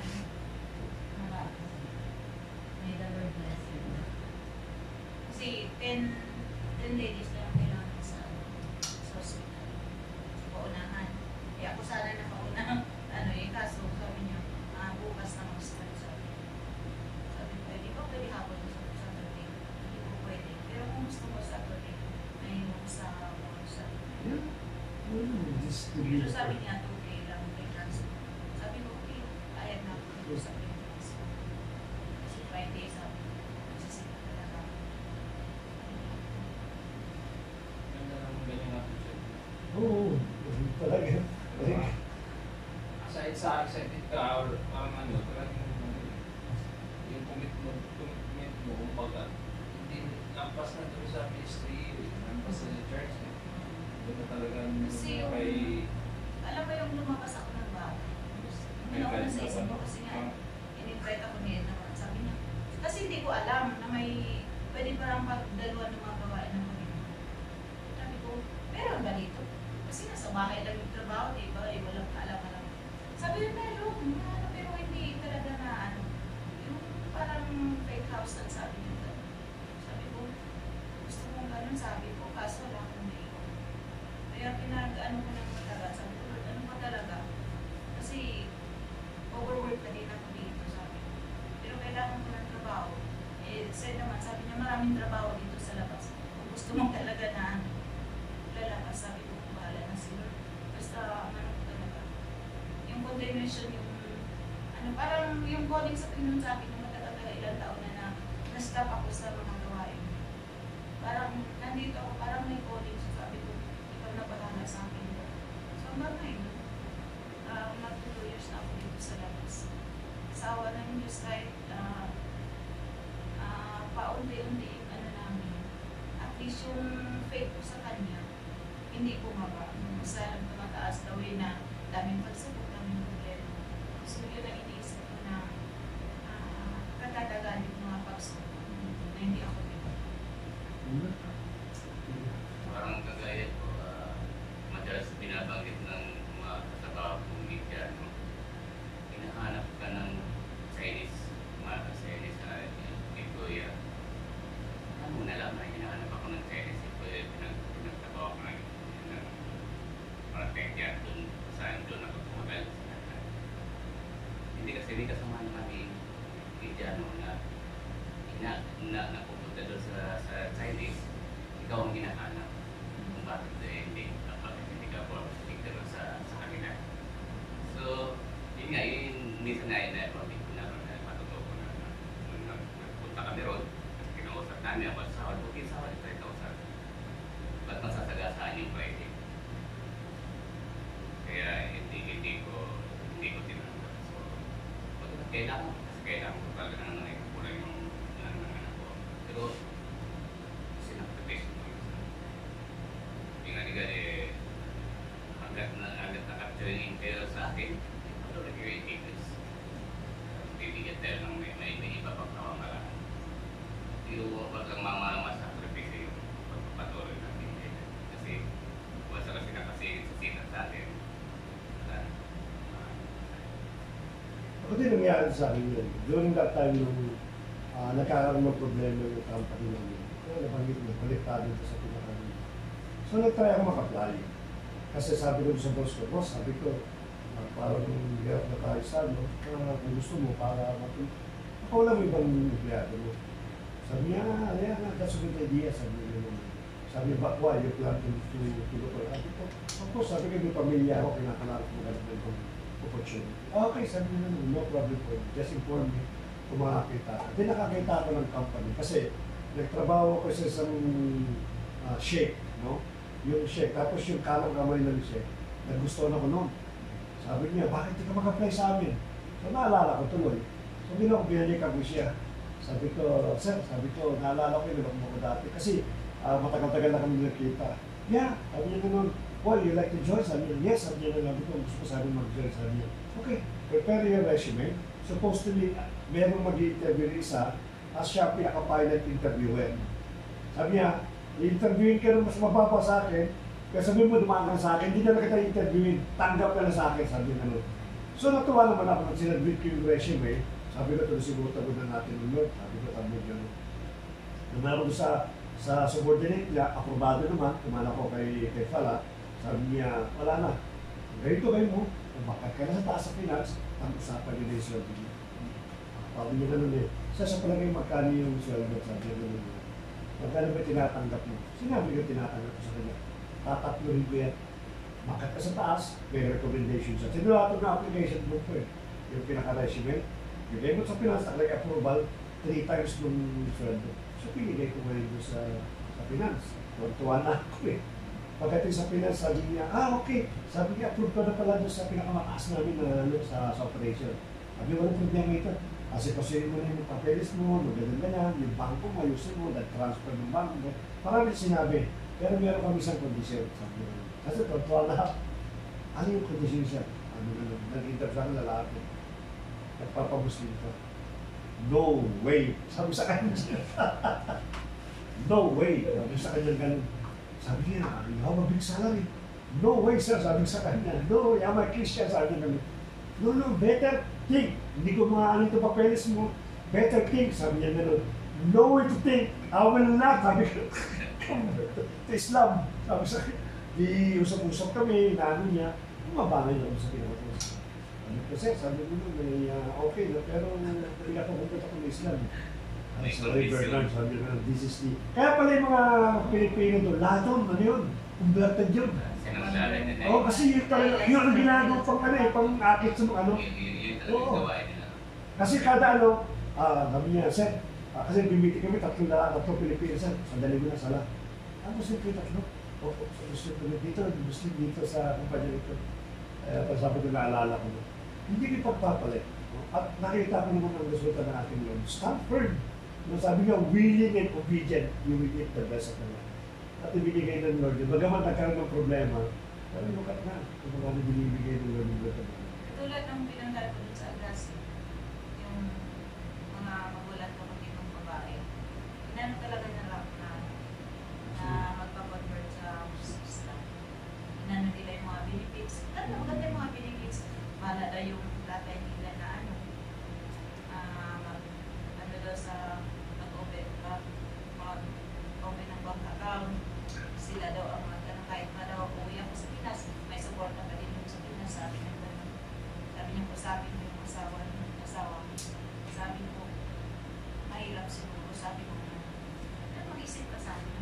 may the Lord bless you. Kasi 10 ladies lang kailangan sa hospital. Sa paunahan. Kaya ako sana nakauna. Kaso sabi niya, bukas na mag-start sabi. Sabi ko, di ba pwede hapon sa Saturday? Hindi ko pwede. Pero kung gusto mo Saturday, may yung sa Yeah. So sabi niya, 2K lang may transport. Sabi ko, okay, ayag na ako sa transport. Kasi Friday, sabi ko, nagsisita talaga. Ganda naman ganyan attitude. Oo, talaga. Aside sa excited ka or talagang yung commitment mo, kumbaga, hindi lampas na doon sa ministry, lampas na sa church. Doon na talagang Kasi yung, alam mo yung lumabas ako ng bahay. Yung nauna sa isip ko kasi nga, in-invite ako niya naman. Sabi niya, kasi hindi ko alam na may, pwede parang pagdalawa ng mga gawain ng Panginoon. Sabi ko, meron ba dito? Kasi nasa bahay lang yung trabaho, diba? Walang kaalam-alam. Sabi niya, meron, pero hindi talaga na yung parang fake house ang sabi niya gano'n. Sabi ko, gusto mong gano'n, sabi ko, kaso wala akong naiwan. Kaya pinag-ano ko ng matagal, sabi ko, Lord, ano ba talaga? Kasi overwork na din ako dito, sabi ko. Pero kailangan ko ng trabaho. Eh, said naman, sabi niya, maraming trabaho dito sa labas. Kung gusto mong talaga na lalabas, sabi ko, bahala na si Lord. Basta, ano ko talaga. Yung condemnation, yung parang yung calling sa Panginoon sa akin, yung matagal na ilang taon na na-stop ako sa mga gawain. Parang nandito ako, parang may calling. So sabi ko, ikaw na bahala sa akin. So hanggang ngayon, mag 2 years na ako dito sa labas. Sa awa ng Diyos kahit paunti-unti ano namin, at least yung faith ko sa Kanya, hindi bumaba. Basta tumataas daw na daming pagsubok, daming problema. So yun ang iniisip ko na katatagan yung mga pagsubok na hindi ako dito. Parang kagaya ko, madalas binabanggit ng mga kasama kong media, no? Hinahanap ka ng Chinese, mga Chinese na employer. Ano mo nalaman, hinahanap ako ng Chinese employer, pinagtrabaho ko ng mga tekya doon, saan doon ako tumagal. Hindi kasi may kasama namin media, no, na napupunta doon sa Chinese, ikaw ang hinahanap kung bakit hindi ka positive doon sa kanila. So, yun nga, minsan na pabig ko na matutuwa ko na nagpunta kami ron, kinausap namin ako sa sawad, okay, sawad, ito kausap. Ba't masasagasaan yung project? Kaya hindi ko tinanggap. So, kailangan ko talaga na kulang yung anak ko. Pero, sinakripisyo ko yun. Yung nga hanggat na-capture yung impero sa akin, ito rin yung itigis. Bibigyan tayo ng may iba pang kawangalaan. Pero wag lang masakripisyo yung pagpapatuloy natin. Kasi, once kasi nakasingin sa sinan sa atin, Ako din nangyari sa akin yun. During that time nung nagkakaroon ng problema yung company namin. Kaya nabanggit mo, kolektado ito sa pinakaroon. So nag-try ako mag-apply. Kasi sabi ko sa boss ko, boss, sabi ko, parang hirap na tayo sa ano, kung gusto mo para ako lang ibang empleyado mo. Sabi niya, that's a good idea, sabi niya naman. Sabi niya, but why? You plan to look for it? Of course, sabi ko, may pamilya ako, kinakalap mo ganit na itong opportunity. Okay, sabi niya naman, no problem po. Just inform me kung makakita ka. Then nakakita ako ng company kasi nagtrabaho ko sa isang shake, no? Yung shake, tapos yung kalang kamay ng shake, nagustuhan ako noon. Sabi niya, bakit di ka mag-apply sa amin? So naalala ko tuloy. So binalikan ko siya. Sabi ko, sir, naalala ko yun, mo ko dati. Kasi matagal-tagal na kami nakita. Yeah, sabi niya naman, well, you like to join? Sabi niya, yes, sabi niya naman, gusto ko sabi mag-join. Sabi niya, okay, prepare your resume. Supposedly, merong mag-i-interview na isa, as siya pinaka-pilot interviewer. Sabi niya, i-interviewin ka na mas mababa sa akin, kaya sabi mo, dumaan ka sa akin, hindi na kita i-interviewin, tanggap ka na sa akin, sabi niya naman. So natuwa naman ako nag sinadmit ko yung resume, sabi ko, siguro tagot na natin ulit, sabi ko, tagot yun. Naman ako sa subordinate niya, aprobado naman, tuman ako kay Fala, sabi niya, wala na, ganito kayo mo, bakit ka na sa taas sa finance, ang usapan niya na yung sweldo niya. Sabi niya ganun eh, sa palagay magkano yung sweldo, sabi niya ganun. Magkano ba tinatanggap mo? Sinabi ko tinatanggap ko sa kanya. Tatatluhin ko yan. Bakit ka sa taas, may recommendation siya. Sinulato na application book ko eh. Yung pinaka-resume. Bigay mo sa finance, like approval, 3 times nung sweldo. So pinigay ko ngayon sa finance. Tuwan na ako eh. Pagdating sa finance, sabi niya, okay. Sabi niya, approve ka na pala doon sa pinakamataas namin na sa operation. Sabi ko, walang problema ito. Kasi pasuyin mo na yung papeles mo, ganyan, yung bangko mo, ayusin mo, transfer ng bangko. Marami sinabi. Pero meron kami isang kondisyon. Sabi ko, kasi tuwa na. Ano yung kondisyon siya? Nag-interview sa lalaki. Nagpapamuslim ka. No way. Sabi sa kanya siya. No way. Sabi sa kanya ganun. Sabi niya, you have a big salary. No way, sir. Sabi sa kanya. No, I'm a Christian. Sabi niya ganun. No, better think. Hindi ko maaano ito papeles mo. Better think, sabi niya gano'n. Know where to think. I will not, sabi ko. Ito Islam. Sabi sa akin, di usap-usap kami, inaano niya. Mabangan niya ako sa pinakatos. Kasi sabi ko may okay na, pero pinakapupunta ko ng Islam. May Sa River condition. Branch, sabi ko, this is the... Kaya pala yung mga Pilipino doon, lahat doon, ano yun? Converted yun. Sinamdala nila. Oo, kasi yun talaga, yun ang ginagawa pang ano eh, pang akit sa mga ano. Yun talaga Oo. yung gawain nila. Kasi kada ano, sabi niya, sir, kasi bimiti kami, tatlong Pilipino, sir, sandali mo na sala. Muslim kayo tatlo? Oo, sa Muslim kami dito, Muslim dito sa kumpanya nito. Pagsabi ko naalala ko na. Hindi ko pagpapalit. At nakita ko naman ang resulta ng ating Lord. Stand firm. Sabi niya, willing and obedient, you will eat the best of the land. At ibinigay ng Lord. Bagaman nagkaroon ng problema, pero lukat na kung ano binibigay ng Lord. Tulad ng pinandan ko dun sa Agassi, yung mga magulat ko ng babae, inano talaga niya lang na magpa-convert sa Islam. Inano nila yung mga benefits. Ano, maganda yung mga benefits. Mala daw yung tatay nila na ano daw sa mag-open ng bank account. Sila daw ang kahit pa daw uwi ako sa Pinas, may support na pa din yung sa Pinas. Sabi niya gano'n. Sabi niya po, sabi ko yung asawa. Sabi ko, mahirap siguro. Sabi ko, ano mag-isip ka sa akin?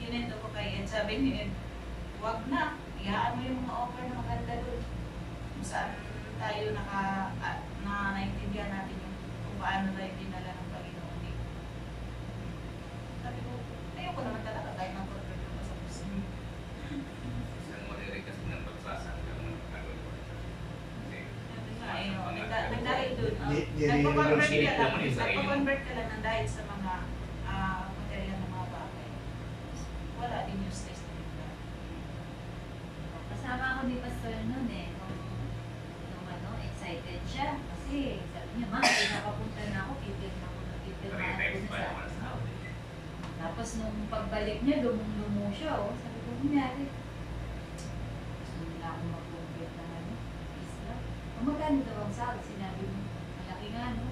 Kinento ko kay Ed. Sabi ni Ed, huwag na. Iyaan mo yung mga offer na maganda doon. Kung saan tayo naintindihan natin yung kung paano tayo dinala ng Panginoon dito. Sabi ko, ayoko naman talaga kahit ng convert ko sa Muslim. Isang marinig kasi ng pagsasanggang ng kagawin. Nagdahil doon. Nagpa-convert ka lang ng dahil sa mga material ng mga bagay. Wala din yung stress na yun. Kasama ako ni Pastor noon eh. Nung excited siya. Kasi sabi niya, ma, nakapunta na ako, pipirma ko na sa Tapos nung pagbalik niya, lumong-lumo siya. Oh. Sabi ko, kunyari, gusto nila akong mag-convert na Islam. Magkano daw ang sahod? Sinabi mo, malaki nga, no?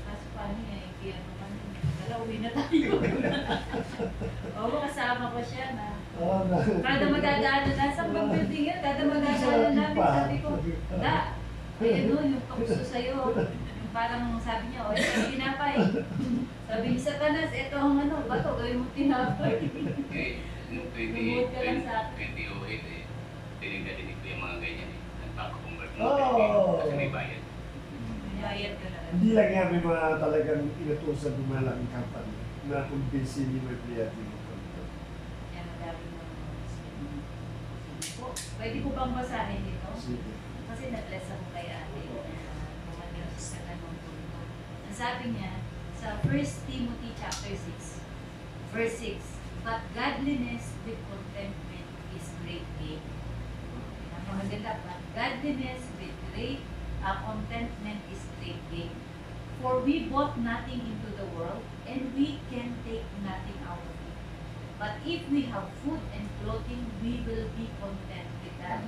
Kaso paano niya, ikiyan mo kami. Dala, uwi na tayo. Oo, kasama ko siya na. Kada magdadaan na, sa building yun, kada magdadaan namin, sabi ko, da, ayun no, yung kapuso sa'yo. Yung parang sabi niya, o, ito tinapay. Sabi niya sa kanas, ito ang bato, gawin mo tinapay. Noong Lumuhod ka lang sa akin. 2008 tinigadinig ko yung mga ganyan eh. Nagpapa-convert mo Oh. kasi may bayad. Bayad ka na. Hindi lang yan, may mga talagang inutusan ng malaking company na kumbinsin yung empleyado mo. Yan, madami mo. Pwede ko bang basahin dito? Sige. Kasi na-bless ako kay ate. Mga news sa ganong punto. Ang sabi niya, sa 1 Timothy chapter 6, verse 6, but godliness with contentment is great gain. Ang maganda pa, godliness with great contentment is great gain. For we bought nothing into the world, and we can take nothing out of it. But if we have food and clothing, we will be content with that.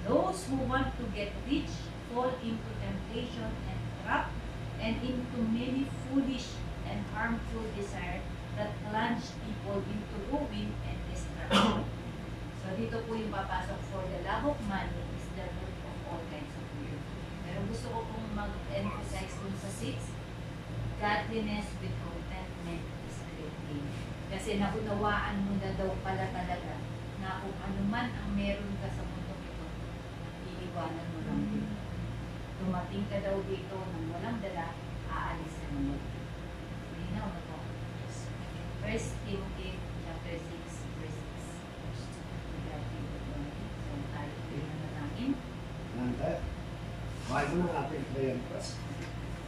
Those who want to get rich fall into temptation and trap, and into many foolish and harmful desires that plunge people into ruin and destruction. So dito po yung papasok, for the love of money is the root of all kinds of evil. Pero gusto ko pong mag-emphasize dun sa 6, godliness with contentment is great gain. Kasi naunawaan mo na daw pala talaga na kung ano man ang meron ka sa mundo ito, iiwanan mo lang din. Dumating ka daw dito nang walang dala, aalis ka naman. Malinaw na po. 1 Timothy chapter 6, verse 6. So tayo pinanalangin. Nanda, mahal mo ng ating client press.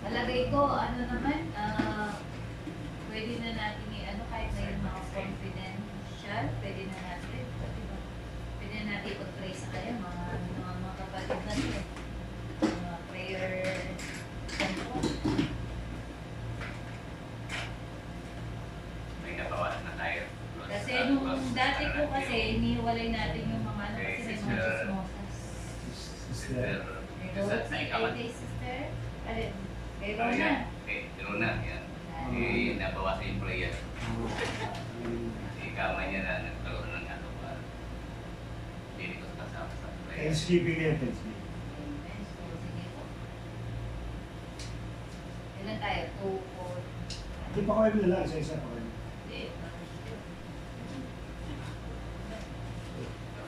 Malagay ko, pwede na natin kahit na yung mga confidential, pwede na natin, pwede na natin i-pray sa kanya, mga kapatid natin, mga prayer, May nabawalan na tayo. kasi nung dati ko kasi, iniwalay natin yung mga kasi may mga chismosas. Sister. May Rosie, sister, Alin? Kay Ah, Rona. yan. Rona, yan. Eh, nabawasan yung prayer. Si kama niya na nagkaroon ng ano pa. Hindi ko kasama sa prayer. Thanksgiving yan, Thanksgiving. Amen. So, sige po. Ilan tayo? 2, 4, Hindi pa kayo nila, isa-isa pa kayo. 8,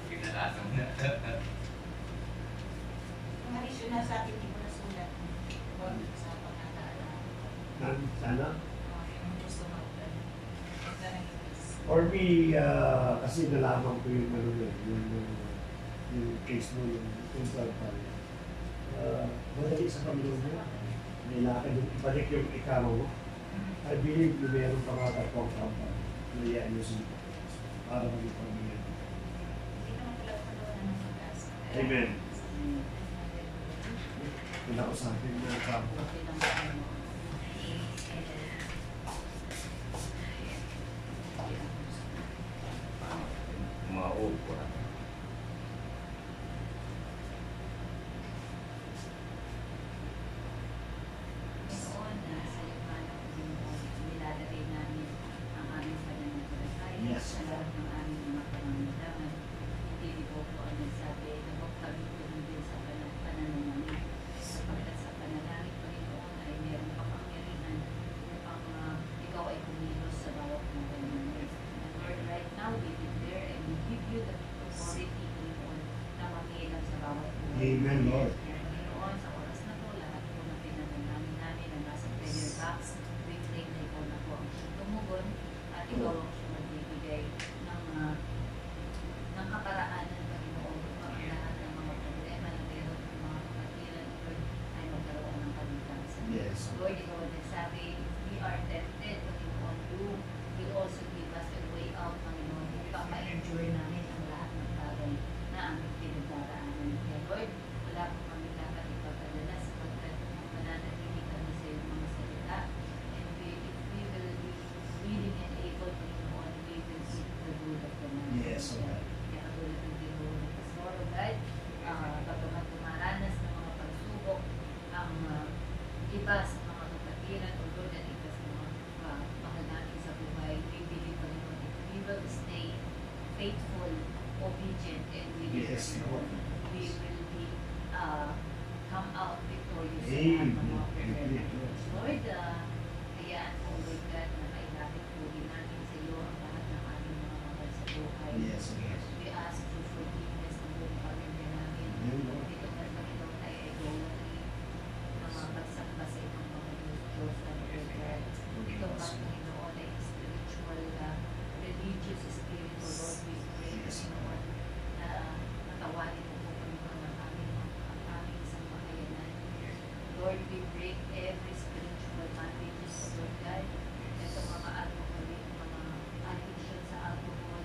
Pinalasan na. Mga issue na sa akin, hindi ko nasulat. Sa pangataala. Sana? Yung gusto mag-ano. For me, kasi nalaman ko yung ano yun, yung case mo, yung third party. Madali sa Panginoon mo, nilakad yung ibalik yung ikama mo. I believe na meron pa nga tatwang tama na i-ayusin para maging pamilya. Hindi naman pala pagkaroon ng pag-asa. Amen. Wala ko sa akin na kampo. Maupo. Noon, sa Yohana, nilalagay namin ang aming pananampalataya Yes. sa lahat ng aming mga pangangailangan. Hindi po po ang nagsabi na huwag kami tumigil sa pananamit. Sapagkat sa panalangin, Panginoon, ay meron kapangyarihan upang ikaw ay kumilos sa bawat buhay namin. And Lord, right now, we declare and we give you the authority, Panginoon, na mangilam sa bawat buhay. Amen, Lord. Kaya Panginoon, sa oras na to, lahat po na pinanalangin namin na nasa prayer box, we claim na ikaw na po ang siyang tumugon at ikaw ang siyang magbibigay ng kaparaanan, Panginoon, upang ang lahat ng mga problema na mayroon ng mga kapatiran, Lord, ay magkaroon ng kaligtasan. Yes. Lord, ikaw ang nagsabi, if we are tempted, Panginoon, you will also give us a way out, Panginoon, upang ma-enjoy namin ang lahat ng bagay na aming pinagdaraanan. Kaya Lord, wala po kami dapat ipapadala sapagkat mananatili kami sa iyong mga salita. And if we will be willing and able, Panginoon, we will seek the good of the man. Yes, Lord. Kaya katulad ng tinuro ni Pastor, O God, bagamat tumaranas ng mga pagsubok, ang iba sa mga kapatiran o Lord at iba sa mga mahal natin sa buhay, we believe, Panginoon, if we will stay faithful, obedient, and willing, Yes, Panginoon, Lord. we will be come out victorious sa Amen. lahat ng mga problema. Amen. Lord, hayaan mo, Lord God, na mailapit po rin namin sa iyo ang lahat ng aming mga mahal sa buhay. Yes, yes. We ask for forgiveness ng buong pamilya namin. Amen, Lord. Dito man Panginoon ay idolatry, mga pagsamba sa ibang mga Diyos na Lord God. Ito man Panginoon ay spiritual, religious spirit, O Lord, we pray, Yes. Panginoon, na matawarin mo po Panginoon ang aming isang makayanan. Lord, we break every spiritual bondages, O Lord God. Ito mga alcohol, mga addiction sa alcohol,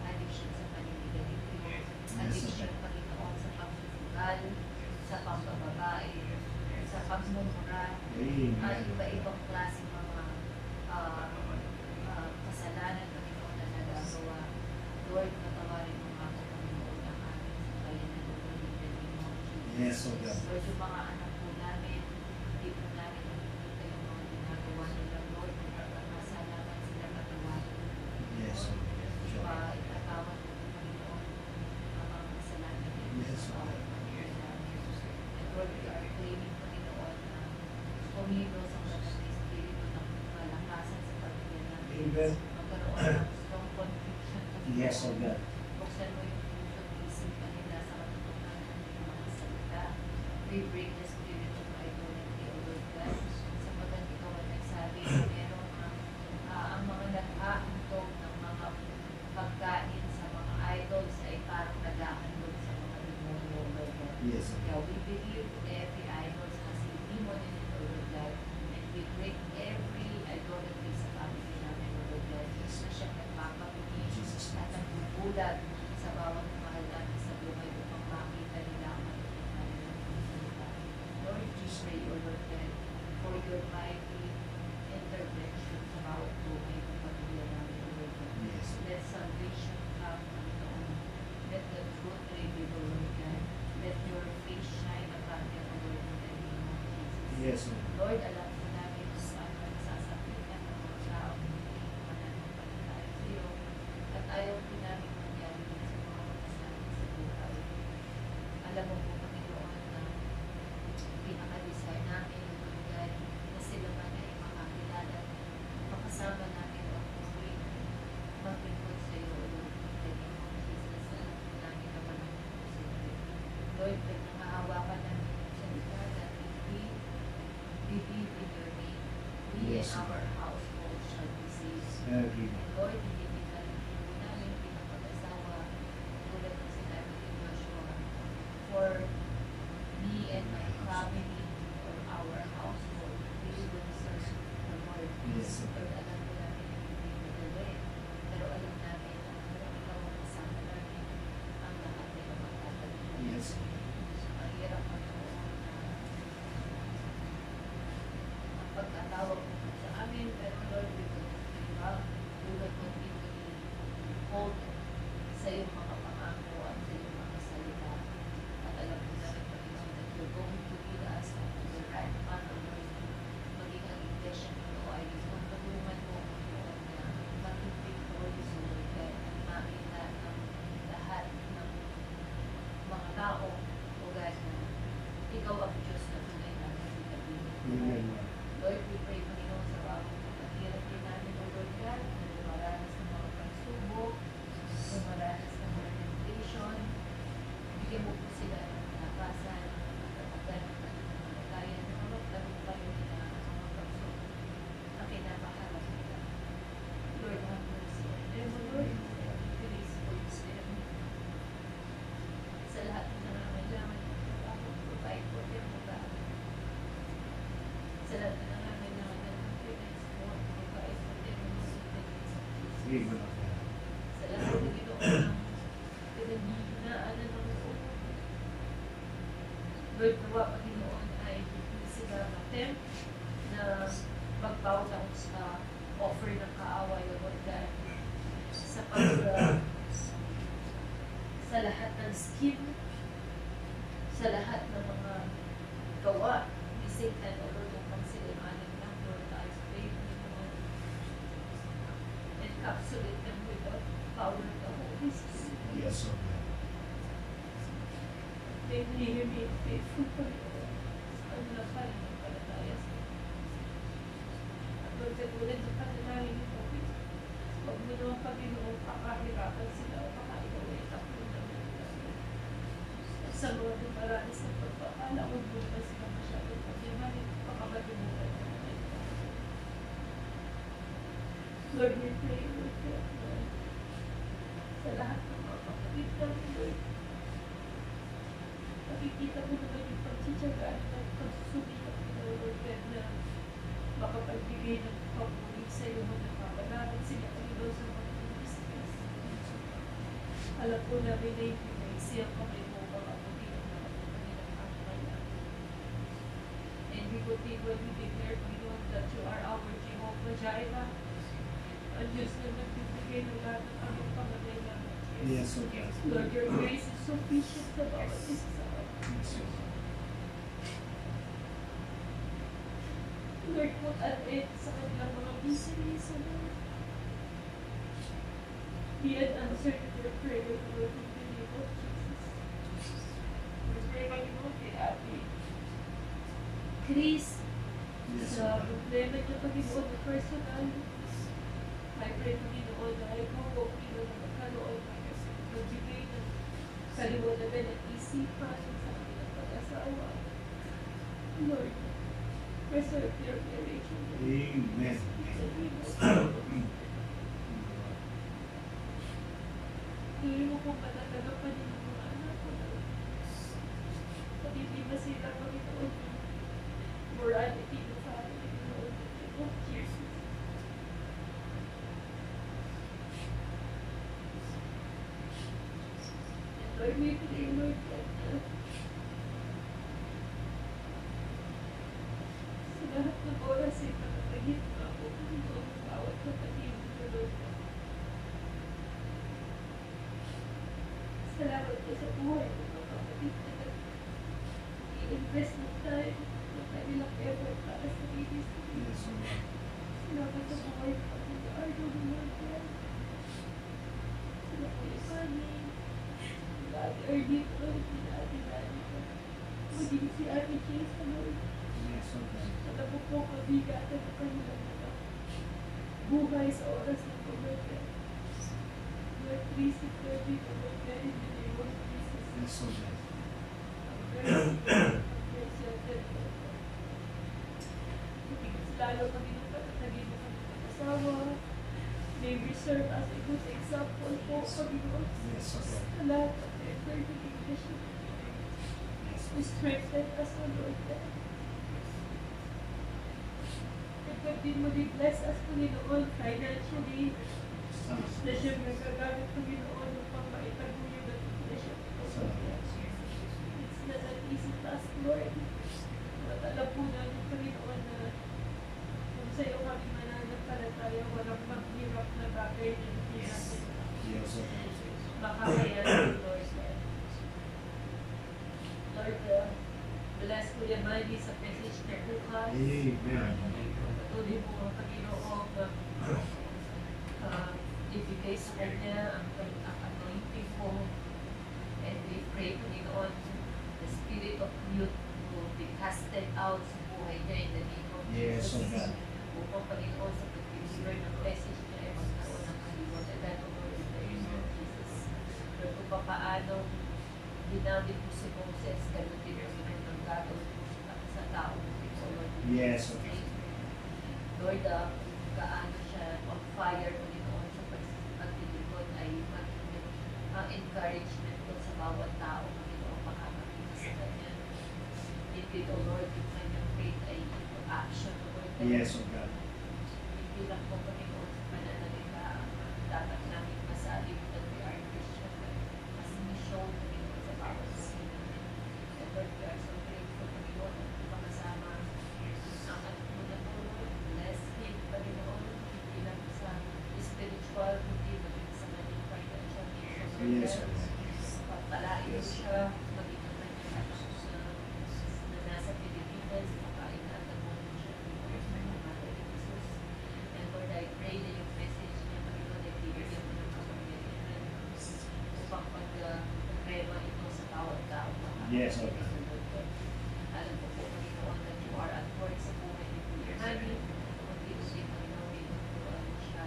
addiction sa paninigarilyo, addiction, Panginoon, sa pagsusugal, sa pambababae, sa pagmumura, Amen. iba-ibang klase mga kasalanan, Panginoon, na nagagawa. Lord, patawarin mo nga po, Panginoon, ang aming sakayanan, O Lord, in the name of Jesus. Yes, O God. Lord, yung mga anak po namin, hindi po namin nakikita yung mga ginagawa nila, Lord, kung masalaman sila patawarin. Yes, O God. Itatawad mo po, Panginoon, ang mga kasalanan nila Yes, sa O bawat God. pamilya namin. And Lord, we are claiming, Panginoon, na kumilos ang banal na Espiritu ng kalakasan sa pamilya namin. Amen. Magkaroon ng strong conviction, Panginoon. Yes, O God. Buksan mo yung puso at isipan nila sa katotohanan ng mga salita. We break the spirit of idolatry, O Lord God. Sapagkat ikaw ang nagsabi na merong ang mga nag-aantog ng mga pagkain sa mga idols ay parang nag-aantog sa mga demonyo, O Lord God. Yes, O Kaya God. we believe every idol has a demon in it, O Lord God. And we break every idolatry sa family namin, O Lord God. Na siyang nagpapabili Jesus. at nagbubulag sa bawat mahal natin sa buhay upang makita nila ang matutunan ng salita. Lord, we pray, O Lord God, for your mighty intervention sa bawat buhay ng pamilya namin, O Lord God. Yes. Let salvation come, Panginoon. Let the truth reveal, O Lord God. Let your face shine upon them, O Lord, in the name of Jesus. Yes, Yes, ma'am. Lord, alam po namin kung saan ang sasakitan ng mga tao hindi mananampalataya sa iyo. At ayaw po namin mangyari din sa mga magkasama sa buhay. Alam mo po, Panginoon, na pinaka-desire namin, Lord God, na sila man ay makakilala, makasama namin o maglingkod sa iyo, Lord. In the name of Jesus, alam po namin na walang imposible. Lord, pag nangahawakan namin yung salita that we believe in your name, we Yes, and our Lord. household shall be saved. I agree. And Lord, hindi din namin pinapag-asawa tulad ng sinabi ni Joshua, for me and my family or our household, we will serve the Lord. Yes. Lord, alam po namin na hindi madali, pero alam namin na kung ikaw ang kasama namin, ang lahat ay magtatagal. Yes. Ang hirap Panginoon na ang pagkatawag mo sa amin, pero Lord, we will give up. We will continually hold sa iyong mga pangako at sa iyong mga salita. At alam ko na rin, Panginoon, that you're going to lead us to the right path of Lord. Maging ang intention nito ay itong tulungan mo, Panginoon, na maging victorious, Lord, at makita ng lahat ng mga tao, o God, na ikaw ang Diyos na tunay namin pinag-ibig. Amen. Lord, we pray, Panginoon, sa bawat pagkakirap din namin, O Lord God, na dumaranas ng mga pagsubok, dumaranas ng mga temptation, bigyan mo po sila ng kalakasan, ng katatagan, ng pananampalataya, na magtagumpay nila ang mga pagsubok na kinapaharap nila. Lord, have mercy on them, O Lord, grace for them. Sa lahat ng nangangailangan ng trabaho, provide for them, O God. Sa lahat ng nangangailangan ng finance mo, provide for them, O Lord, in the name of Jesus. Sige, man of God. Sa lahat ng Panginoon ng pinaghihinaan ng mga ulo. Lord, nawa Panginoon ay hindi sila attempt na magbaw lang sa offer ng kaaway, O Lord God. Sa sa lahat ng scheme, sa lahat ng mga gawa ni Satan, O Lord, upang sila maling lang, Lord, I pray, Panginoon, encapsulate them with the power of the Holy Spirit. Yes, oh God. They may remain faithful, Panginoon, sa kanilang pananampalataya sa iyo. At Lord, katulad ng panalangin ni David, huwag mo naman, Panginoon, pakahirapan sila o pakaigawa takbo ng nila. At sa mga dumaranas ng pagpapala, huwag mo naman sila masyadong pagyaman, pakabalimutan ng mga ito. Lord, we pray, Lord, Lord, sa lahat ng mga kapatid namin, Lord, nakikita mo naman yung pagtsitsagaan ng pagsusumikap nila, Lord God, na makapagbigay ng pagpulit sa iyo na napapalaran sila Panginoon sa mga distress. Alam po namin na hindi na isiyang kamay mo makaputi ang mga kanilang pangkailangan. And we continually declare, Panginoon, that you are our Jehovah Jireh, ang Diyos na nagbibigay ng lahat ng aming pangangailangan. Yes, oh God. Lord, your grace is sufficient sa bawat isa sa amin. Yes, oh God. Lord, put an end sa kanilang mga miseries, O Lord. Be an answer to their prayer, Lord, in the name of Jesus. We pray, Panginoon, kay Ate Chris, Yes, sa oh God. problema niya, Panginoon, na personal. I pray, Panginoon, na ikaw po, Panginoon, na magkaroon ng magbigay ng kaliwanagan at isipan sa kanilang pag-asawa. Lord, preserve their marriage, O Lord. Amen. Sa name of Jesus. Tuloy mo kung patagalapan niyo ng mga anak ko, Lord. At hindi masira, Panginoon, yung morality ng family, Lord, in the name of Jesus. And Lord, we pray, Lord, that sa lahat ng oras ay nakakagit na ako, Panginoon, ng bawat kapatid ko, Lord. Salamat po sa buhay ng mga kapatid na nag-i-invest ng time, ng kanilang effort para sa ibig. Yes, O God. Salamat sa buhay pa nila. Ardo mo Lord God. Sila po yung mami. Sila Ate Erdit, Lord. Sila Ate Nani. Maging si Ate Chase, Lord. Yes, O God. Alam mo po, kabigatan ang kanilang mga buhay sa oras ng pagkakita. Lord, please, Lord, dito, Lord God, in the name of Jesus. Yes, O God. Lalo kami ng naging asawa. May we serve as a good example po, Panginoon. Yes, O God. Sa lahat ng effort na ginasya. Yes, O We strengthen us, O Lord God. And continually bless us, Panginoon, financially. God. Na siya magagamit, Panginoon, upang maitaguyod at iglesia. It's not an easy task, Lord. At alam po namin, Panginoon, na kung sa iyo kami mananampalataya, walang maghirap na bagay na hindi natin Yes, O God. makakayanan, Lord. Lord, bless ko yung mali sa message na bukas. Amen. Patuloy mo ang Panginoon ibigay sa kanya ang anointing mo. And we pray, Panginoon, the spirit of youth will be casted out sa buhay niya in the name of Yes, O God. Upang, Panginoon, sa pag-deliver ng message niya ay magkaroon ng kaliwat. And that, O Lord, in the name of Jesus. Lord, kung paano ginamit mo si Moses, ganun din ang ng gagawin mo sa tao. O Lord, Yes, O God. Lord, gaano siya on fire, Panginoon, sa pagtitipon ay magiging encouragement ko sa bawat tao, Panginoon, makakakita sa kanya. Indeed, O Lord, yung kanyang faith ay into action, O Lord. Yes, O God. Hindi lang po, Panginoon, sa pananalita, dapat namin masabi that we are Christian, as mission, Panginoon, sa bawat sino. And Lord, we are so grateful, Panginoon, at makasama ang anak mo na po, Lord. Bless him, Panginoon, hindi lang sa spiritual, hindi maging sa kanyang financial needs. So, Lord, Yes, O God. pagpalain mo siya, maging ang kanyang anak na nasa Pilipinas, makaingatan mo rin siya, Panginoon, sa pangalan ni Jesus. And Lord, I pray na yung message niya, Panginoon, ay bibigyan mo ng kapangyarihan upang pag-rema ito sa bawat tao. Yes, O God. Alam ko po, Panginoon, that you are at work sa buhay ni Kuya Hani. Unti-unti, Panginoon, tinuturuan mo siya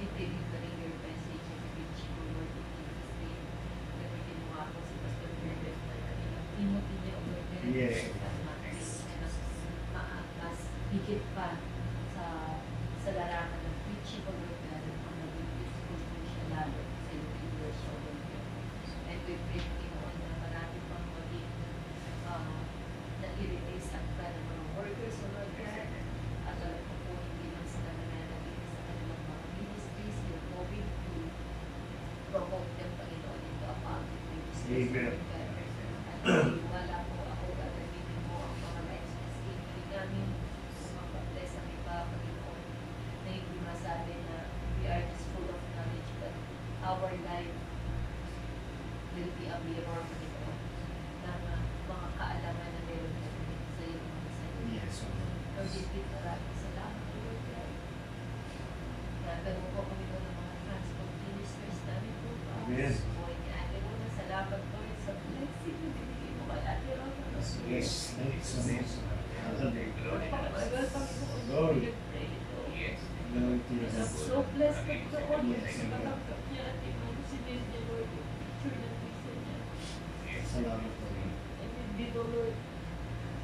in delivering your message and preaching, O Lord, in Jesus' name. Kaya kinuha ko si Pastor Herbert na kanilang Timothy niya, O Lord, Yes. maakas, higit pa sa larangan ng preaching, O Lord, na ang naging useful po siya lalo sa iyong viewers, O Lord. And we pray, Panginoon, na marami pang maging na-i-release ang ka ng mga workers, O Lord God. At alam ko po, hindi lang sila nananagin sa kanilang mga ministries, you're going to promote them, Panginoon, into a public ministries, O Amen. Lord God. At wala po ako gagamitin mo ang mga lives na safely namin, mag-bless ang iba, Panginoon, na hindi masabi na we are just full of knowledge, but our life will be a mirror, Panginoon, ng mga kaalaman na meron kami sa iyo, mga sa iyo. Yes, O God. Lord, hindi maraming salamat, Lord God. Nagano'n po kami doon ng mga transport ministers namin po. Amen. Buhay ni Ate Rona, salamat, Lord, sa blessing na binigay mo kay Ate Rona. Yes, thanks so much. Hallelujah. Pagpapagal, Panginoon, Glory. we pray ito. Yes. Glory to And I'm Jesus. so blessed at the Lord, Yes. sa matanggap niya at yung sinil niya, Lord, yung picture ng visa niya. Salamat po. And hindi, Lord,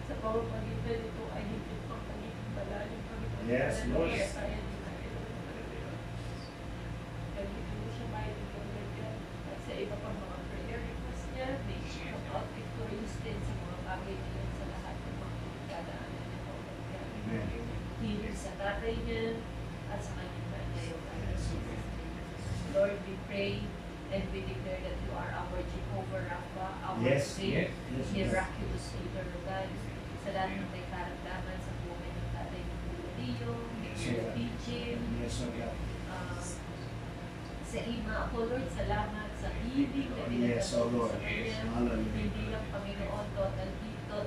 sa pamamagitan nito ay hindi pang pagiging malalim, Panginoon. Yes, Lord. Kaya din natin, gamitin mo siya mahilig ng Lord God. At sa iba pang mga prayer request niya, may come out victorious din sa mga bagay niya sa lahat ng mga pinagdadaanan niya, Lord God. Amen. Healing sa tatay niya at sa kanyang nanay, O God, in Jesus' name. Lord, we pray and we declare that you are our Jehovah Rapha, our Yes, great, yes, yes. miraculous healer, O God. Sa lahat ng may karamdaman sa buhay ng tatay ni Kuya Rio, ni Kuya Pichim, Yes, O God. sa ima ako, Lord, salamat sa healing na Yes, O pinagdadalo Lord. sa kanya. Hallelujah. Hindi lang, Panginoon, total healing, 100%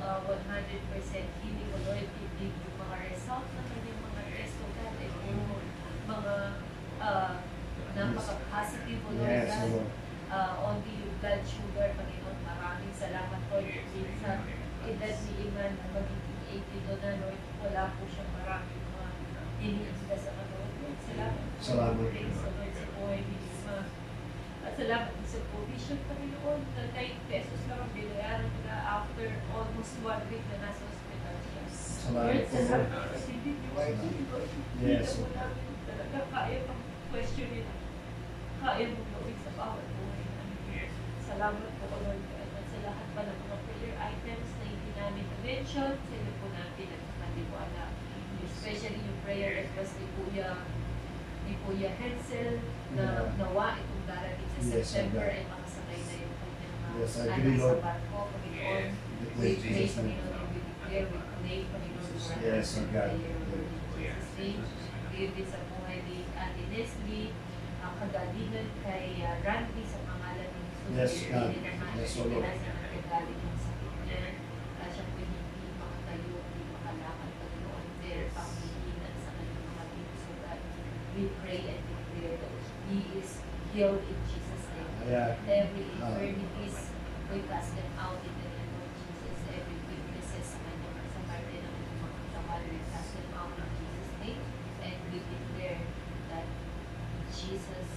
healing, O Lord, hindi yung mga result ng kanyang mga test, O God, ay puro mga napaka-positive, O Lord Yes, God. Lord. Only yung blood sugar, Panginoon, maraming salamat po sa edad ni Iman na magiging 80 doon na, Lord, wala po siyang maraming mga iniinda sa Panginoon. Lord, salamat po. Salamat. Praise the Lord sa buhay ni Ima. At salamat din sa provision, Panginoon, na 9 pesos lang ang binayaran nila after almost 1 week na nasa hospital siya. Salamat Lord, po, salamat Lord. kasi hindi niyo Lord. Yes. Hindi mo namin talaga kaya pang question nila. Kaya mo gawin sa bawat buhay namin. Salamat po, Lord. At sa lahat pa ng mga prayer items na hindi namin na-mention, sa iyo po natin at hindi po alam. Especially yung prayer request ni Kuya Hensel na nawa itong darating sa Yes, September Lord. ay makasakay na yung kanyang Yes, I anak agree, sa Lord. barko, Panginoon. Yes. We pray, Jesus' name. Panginoon, and we declare, we claim, Panginoon, for Yes, answered God. prayer, Lord, in Jesus' name. Give this sa buhay ni Ate Leslie, ang kagalingan kay Randy sa pangalan ni Jesus. Yes, God. Hindi naman Yes, O Lord. na nagkagaling ang sakit niya. Siya po hindi makatayo, hindi makalakad, Panginoon. There, panghihinan sa kanyang mga lips, so that we pray and declare that he is healed in Jesus' name. Kaya, Every infirmities, we cast them out in the name of Jesus. Every weaknesses sa kanyang sa parte ng mga katawan, we cast them out in Jesus' name. And we declare that Jesus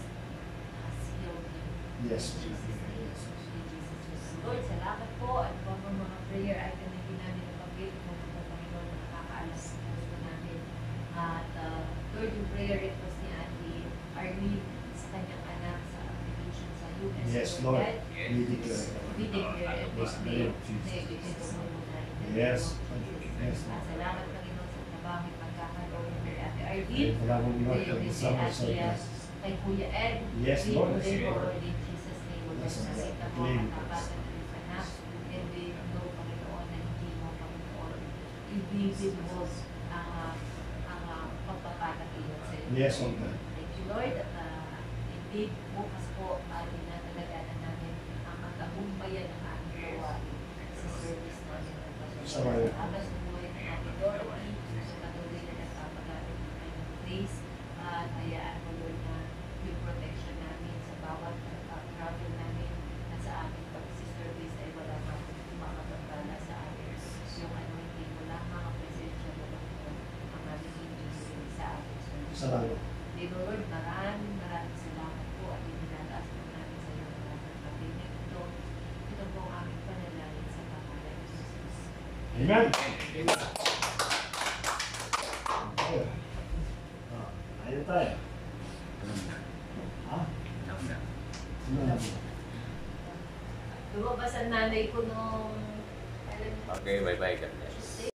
has healed him. yes. In Jesus' name. In Jesus' name. Lord, salamat po at mga prayer item na hindi namin napag-give mo po, Panginoon, na nakakaalas sa puso namin. At Lord, yung prayer request ni Ate Arlene sa kanyang anak sa application sa US. Yes, Lord. God, We declare. we declare and we Yes, pray Lord na Jesus. ibigay mo muna in the name Yes. of Jesus. Yes. At salamat, Panginoon, sa trabaho at pagkakaroon kay Ate Arlene. Wala mong Pray iwag din sa kay mga sa Ate, kay Kuya Ed. Yes, We Lord. pray, Lord, in Jesus' name. Lord, Yes, Lord. nakita mo Amen. ang kapatid ng anak. And we know, Panginoon, na hindi mo, Panginoon, ibibig mo ang pagpapatakilan sa iyo. Yes, O God. Thank you, Lord. At indeed, bukas po, tinatalagaan namin ang katagumpayan ng aming gawain sa service namin. Salamat. Habang sa buhay ng aming Dorothy, sa patuloy na nagpapagamit ng kanyang grace, at hayaan mo, Lord, na yung protection namin sa bawat travel namin at sa aming pag-service ay wala makapagpala sa amin. Yung anointing mo lamang, ang presensya mo lang po, ang aming ingin sa aming service. Salamat. Dear Lord, maraming salamat po at inilalaas po namin sa iyo mga pagkabinig ito. Ito po ang aming panalangin sa pangalan ni Jesus. Amen. Okay. Ayun tayo. Ha? Ano na po? Lumabas ang nanay ko nung, alam mo, Okay, bye-bye. God bless.